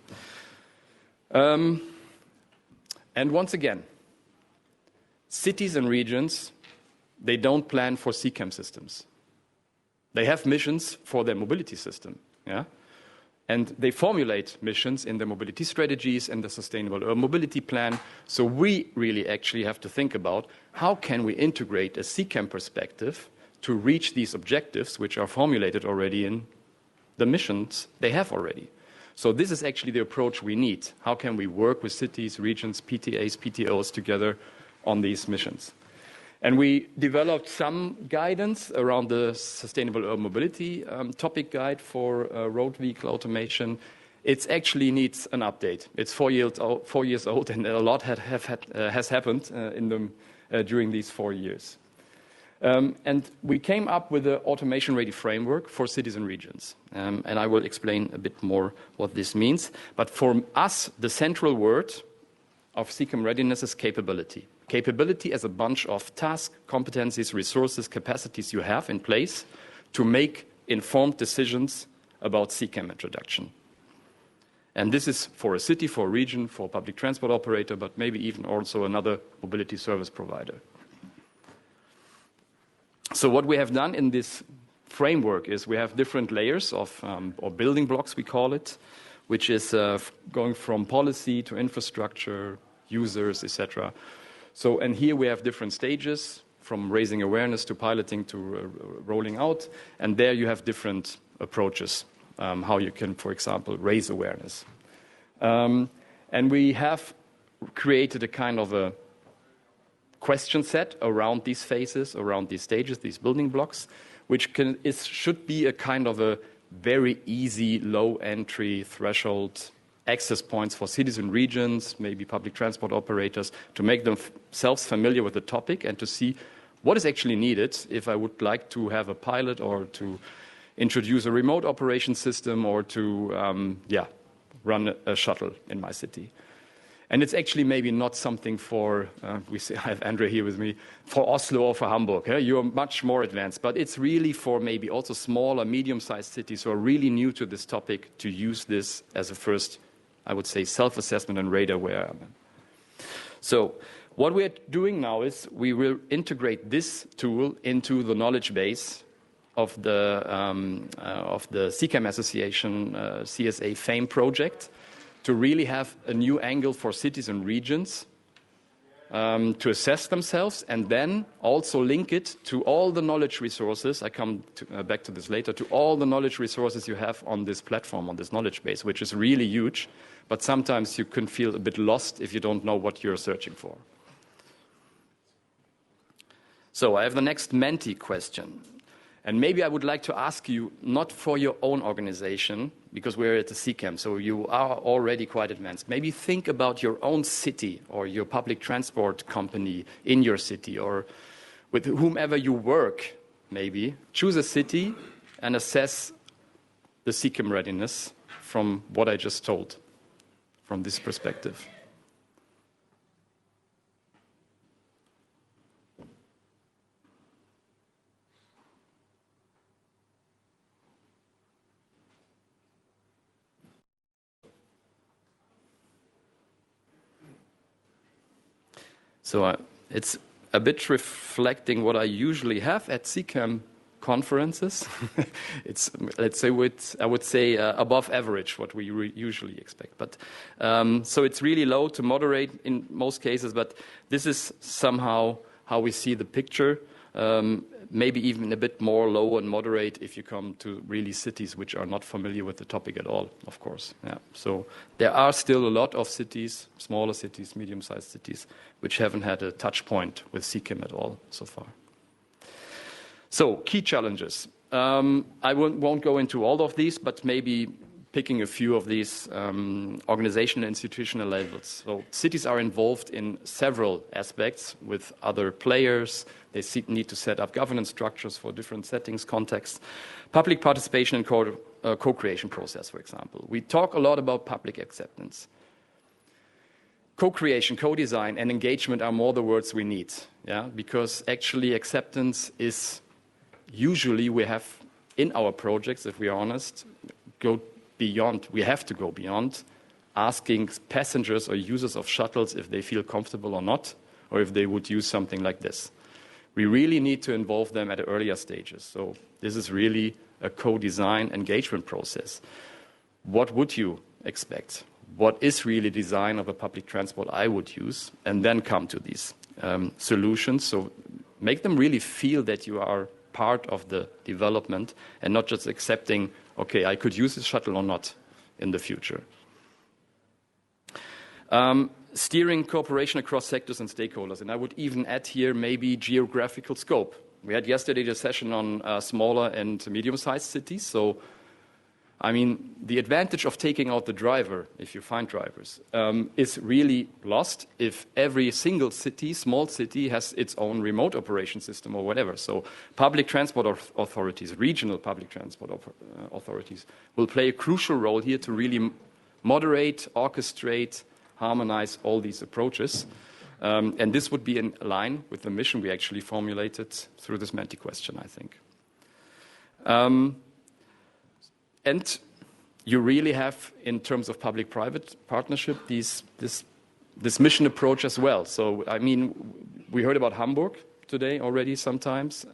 And once again, cities and regions, they don't plan for CCAM systems. They have missions for their mobility system, yeah? And they formulate missions in their mobility strategies and the sustainable mobility plan. So we really actually have to think about how can we integrate a CCAM perspective to reach these objectives, which are formulated already in the missions they have already. So this is actually the approach we need. How can we work with cities, regions, PTAs, PTOs together on these missions? And we developed some guidance around the sustainable urban mobility topic guide for road vehicle automation. It actually needs an update. It's 4 years old, and a lot has happened during these 4 years. And we came up with an automation-ready framework for cities and regions. And I will explain a bit more what this means. But for us, the central word of CCAM readiness is capability. Capability as a bunch of tasks, competencies, resources, capacities you have in place to make informed decisions about CCAM introduction. And this is for a city, for a region, for a public transport operator, but maybe even also another mobility service provider. So what we have done in this framework is we have different layers of, or building blocks we call it, which is going from policy to infrastructure, users, etc. So, and here we have different stages, from raising awareness to piloting to rolling out, and there you have different approaches, how you can, for example, raise awareness. And we have created a kind of a question set around these phases, around these stages, these building blocks, which should be a kind of a very easy, low entry threshold access points for cities and regions, maybe public transport operators, to make themselves familiar with the topic and to see what is actually needed if I would like to have a pilot or to introduce a remote operation system or to run a shuttle in my city. And it's actually maybe not something for, I have Andrea here with me, for Oslo or for Hamburg. You're much more advanced. But it's really for maybe also smaller, medium-sized cities who are really new to this topic to use this as a first, I would say, self-assessment and radar where. So what we're doing now is we will integrate this tool into the knowledge base of the CCAM Association CSA FAME project, to really have a new angle for cities and regions to assess themselves, and then also link it to all the knowledge resources. I come back to this later, to all the knowledge resources you have on this platform, on this knowledge base, which is really huge, but sometimes you can feel a bit lost if you don't know what you're searching for. So I have the next Menti question. And maybe I would like to ask you, not for your own organization, because we're at the CCAM, so you are already quite advanced. Maybe think about your own city or your public transport company in your city, or with whomever you work, maybe. Choose a city and assess the CCAM readiness from what I just told, from this perspective. So it's a bit reflecting what I usually have at CCAM conferences. It's, let's say, I would say above average what we usually expect. But so it's really low to moderate in most cases, but this is somehow how we see the picture. Maybe even a bit more low and moderate if you come to really cities which are not familiar with the topic at all, of course. Yeah. So there are still a lot of cities, smaller cities, medium-sized cities, which haven't had a touch point with CCAM at all so far. So key challenges. I won't go into all of these, but maybe picking a few of these organizational and institutional levels. So cities are involved in several aspects with other players. They need to set up governance structures for different settings, contexts. Public participation in co-creation process, for example. We talk a lot about public acceptance. Co-creation, co-design, and engagement are more the words we need, because actually acceptance is usually we have in our projects, if we are honest, we have to go beyond asking passengers or users of shuttles if they feel comfortable or not, or if they would use something like this. We really need to involve them at earlier stages. So this is really a co-design engagement process. What would you expect? What is really design of a public transport I would use? And then come to these solutions. So make them really feel that you are part of the development and not just accepting, okay, I could use this shuttle or not in the future. Steering cooperation across sectors and stakeholders. And I would even add here maybe geographical scope. We had yesterday a session on smaller and medium-sized cities. So, I mean, the advantage of taking out the driver, if you find drivers, is really lost if every single city, small city, has its own remote operation system or whatever. So public transport authorities, regional public transport authorities, will play a crucial role here to really moderate, orchestrate, harmonize all these approaches. And this would be in line with the mission we actually formulated through this Menti question, I think. And you really have, in terms of public-private partnership, this mission approach as well. So, I mean, we heard about Hamburg today already sometimes.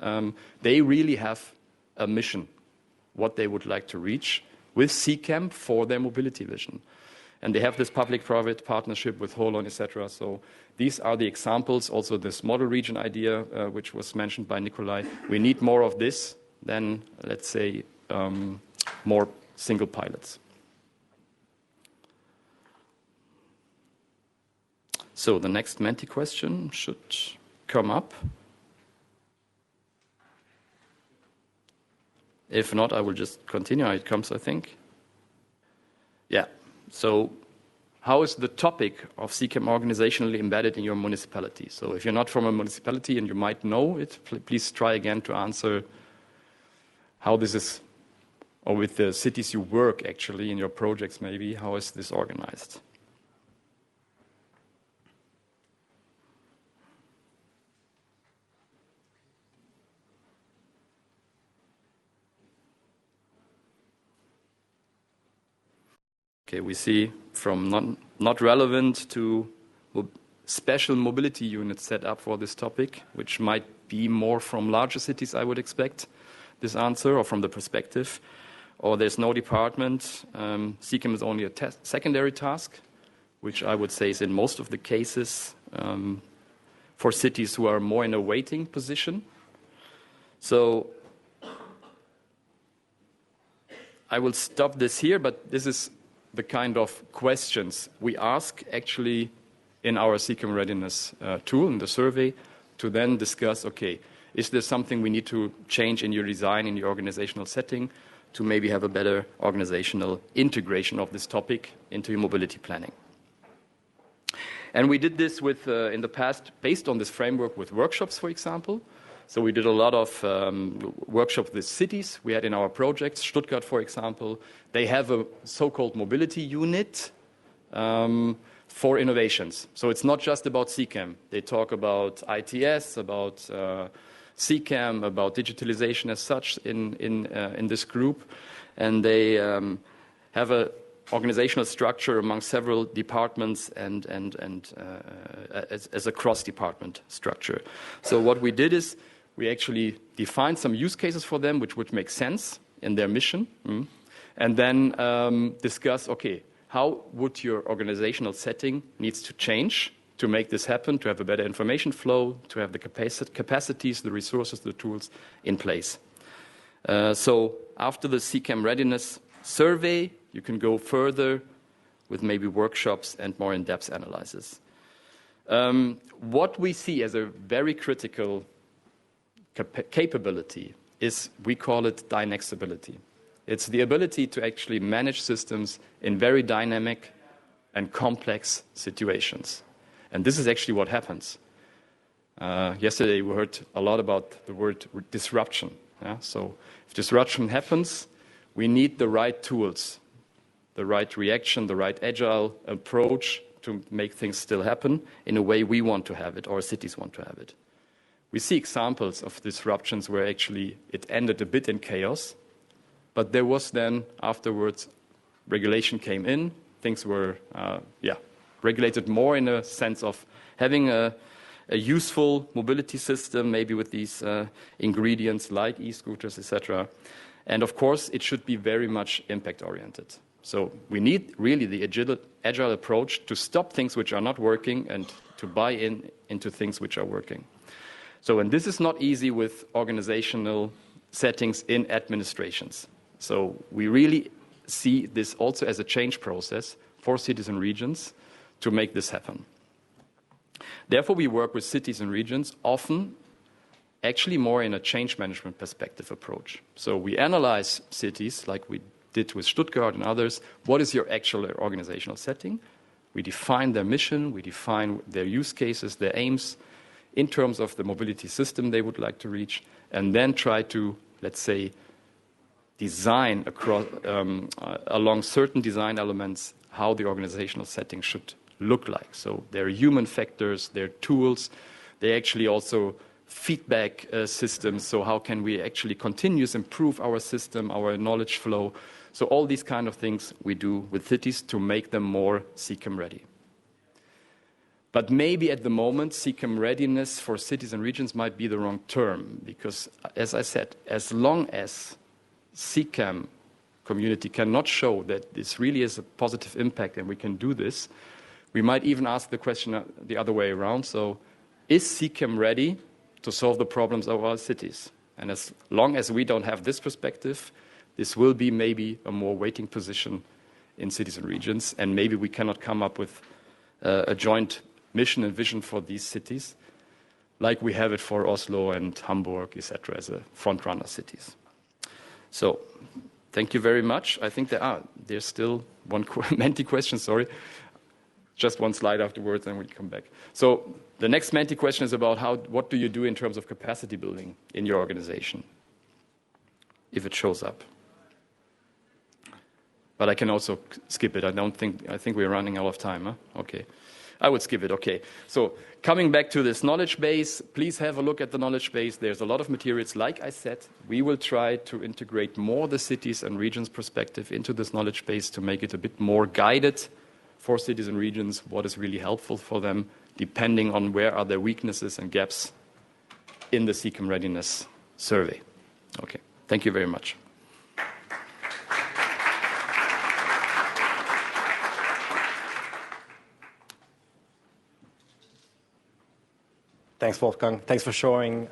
They really have a mission, what they would like to reach with CCAM for their mobility vision. And they have this public-private partnership with Holon, etc. So these are the examples. Also, this model region idea, which was mentioned by Nikolai. We need more of this than, let's say, more single pilots. So the next Menti question should come up. If not, I will just continue. It comes, I think. Yeah. So how is the topic of CCAM organizationally embedded in your municipality? So if you're not from a municipality and you might know it, please try again to answer how this is, or with the cities you work actually in your projects maybe, how is this organized? Okay, we see from not relevant to special mobility units set up for this topic, which might be more from larger cities, I would expect, this answer, or from the perspective. Or there's no department. CCAM is only a secondary task, which I would say is in most of the cases for cities who are more in a waiting position. So I will stop this here, but this is the kind of questions we ask actually in our CCAM readiness tool, in the survey, to then discuss, okay, is there something we need to change in your design, in your organizational setting, to maybe have a better organizational integration of this topic into your mobility planning? And we did this with, in the past, based on this framework with workshops, for example. So we did a lot of workshops with cities. We had in our projects, Stuttgart, for example, they have a so-called mobility unit for innovations. So it's not just about CCAM. They talk about ITS, about CCAM, about digitalization as such in this group. And they have a organizational structure among several departments and as a cross-department structure. So what we did is we actually defined some use cases for them which would make sense in their mission, and then discuss, okay, how would your organizational setting needs to change to make this happen, to have a better information flow, to have the capacities, the resources, the tools in place. So after the CCAM readiness survey, you can go further with maybe workshops and more in-depth analysis. What we see as a very critical capability is, we call it dynexibility. It's the ability to actually manage systems in very dynamic and complex situations. And this is actually what happens. Yesterday we heard a lot about the word disruption. Yeah? So if disruption happens, we need the right tools, the right reaction, the right agile approach to make things still happen in a way we want to have it, or cities want to have it. We see examples of disruptions where actually it ended a bit in chaos, but there was then afterwards regulation came in, things were regulated more in a sense of having a useful mobility system, maybe with these ingredients like e-scooters, etc. And of course, it should be very much impact-oriented. So we need really the agile approach to stop things which are not working and to buy into things which are working. So, and this is not easy with organizational settings in administrations. So we really see this also as a change process for cities and regions to make this happen. Therefore, we work with cities and regions often actually more in a change management perspective approach. So we analyze cities like we did with Stuttgart and others. What is your actual organizational setting? We define their mission, we define their use cases, their aims in terms of the mobility system they would like to reach, and then try to, let's say, design across, along certain design elements how the organizational setting should look like. So there are human factors, there are tools, they actually also feedback systems. So how can we actually continuously improve our system, our knowledge flow? So all these kind of things we do with cities to make them more CCAM ready. But maybe at the moment, CCAM readiness for cities and regions might be the wrong term, because as I said, as long as CCAM community cannot show that this really is a positive impact and we can do this, we might even ask the question the other way around. So is CCAM ready to solve the problems of our cities? And as long as we don't have this perspective, this will be maybe a more waiting position in cities and regions, and maybe we cannot come up with a joint mission and vision for these cities, like we have it for Oslo and Hamburg, etc., as a front-runner cities. So, thank you very much. I think there's still one Menti question, sorry. Just one slide afterwards, and we come back. So, the next Menti question is about what do you do in terms of capacity building in your organization, if it shows up. But I can also skip it. I think we're running out of time. Huh? Okay. I would skip it, okay. So coming back to this knowledge base, please have a look at the knowledge base. There's a lot of materials. Like I said, we will try to integrate more the cities and regions perspective into this knowledge base to make it a bit more guided for cities and regions, what is really helpful for them, depending on where are their weaknesses and gaps in the CCAM readiness survey. Okay, thank you very much. Thanks, Wolfgang. Thanks for showing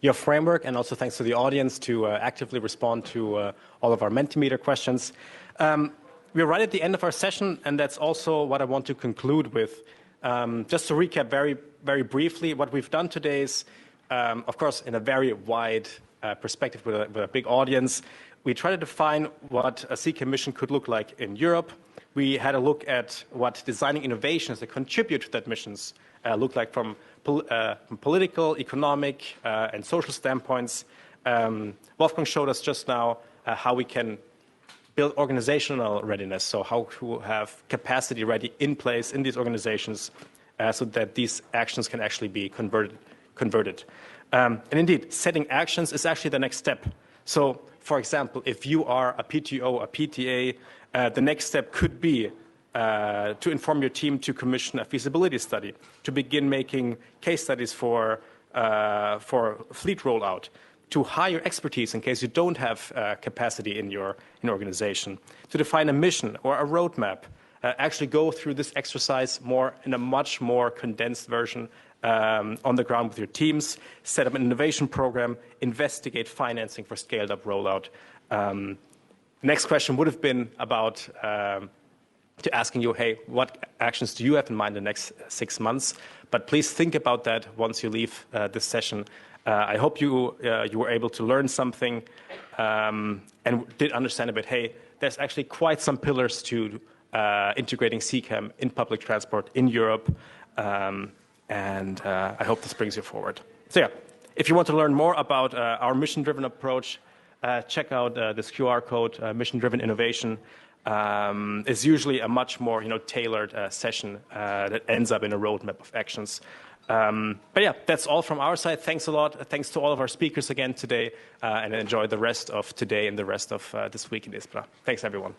your framework, and also thanks to the audience to actively respond to all of our Mentimeter questions. We're right at the end of our session, and that's also what I want to conclude with. Just to recap very, very briefly, what we've done today is, of course, in a very wide perspective with a big audience, we tried to define what a CCAM mission could look like in Europe. We had a look at what designing innovations that contribute to that missions look like from political, economic, and social standpoints. Wolfgang showed us just now how we can build organizational readiness, so how to have capacity ready in place in these organizations so that these actions can actually be converted. And indeed, setting actions is actually the next step. So, for example, if you are a PTO, a PTA, the next step could be to inform your team to commission a feasibility study, to begin making case studies for fleet rollout, to hire expertise in case you don't have capacity in your organization, to define a mission or a roadmap, actually go through this exercise in a much more condensed version on the ground with your teams, set up an innovation program, investigate financing for scaled up rollout. Next question would have been about to asking you, hey, what actions do you have in mind in the next 6 months? But please think about that once you leave this session. I hope you were able to learn something and did understand a bit, hey, there's actually quite some pillars to integrating CCAM in public transport in Europe. And I hope this brings you forward. So yeah, if you want to learn more about our mission-driven approach, check out this QR code, Mission-Driven Innovation. It's usually a much more tailored session that ends up in a roadmap of actions. But yeah, that's all from our side. Thanks a lot. Thanks to all of our speakers again today, and enjoy the rest of today and the rest of this week in ISPRA. Thanks, everyone.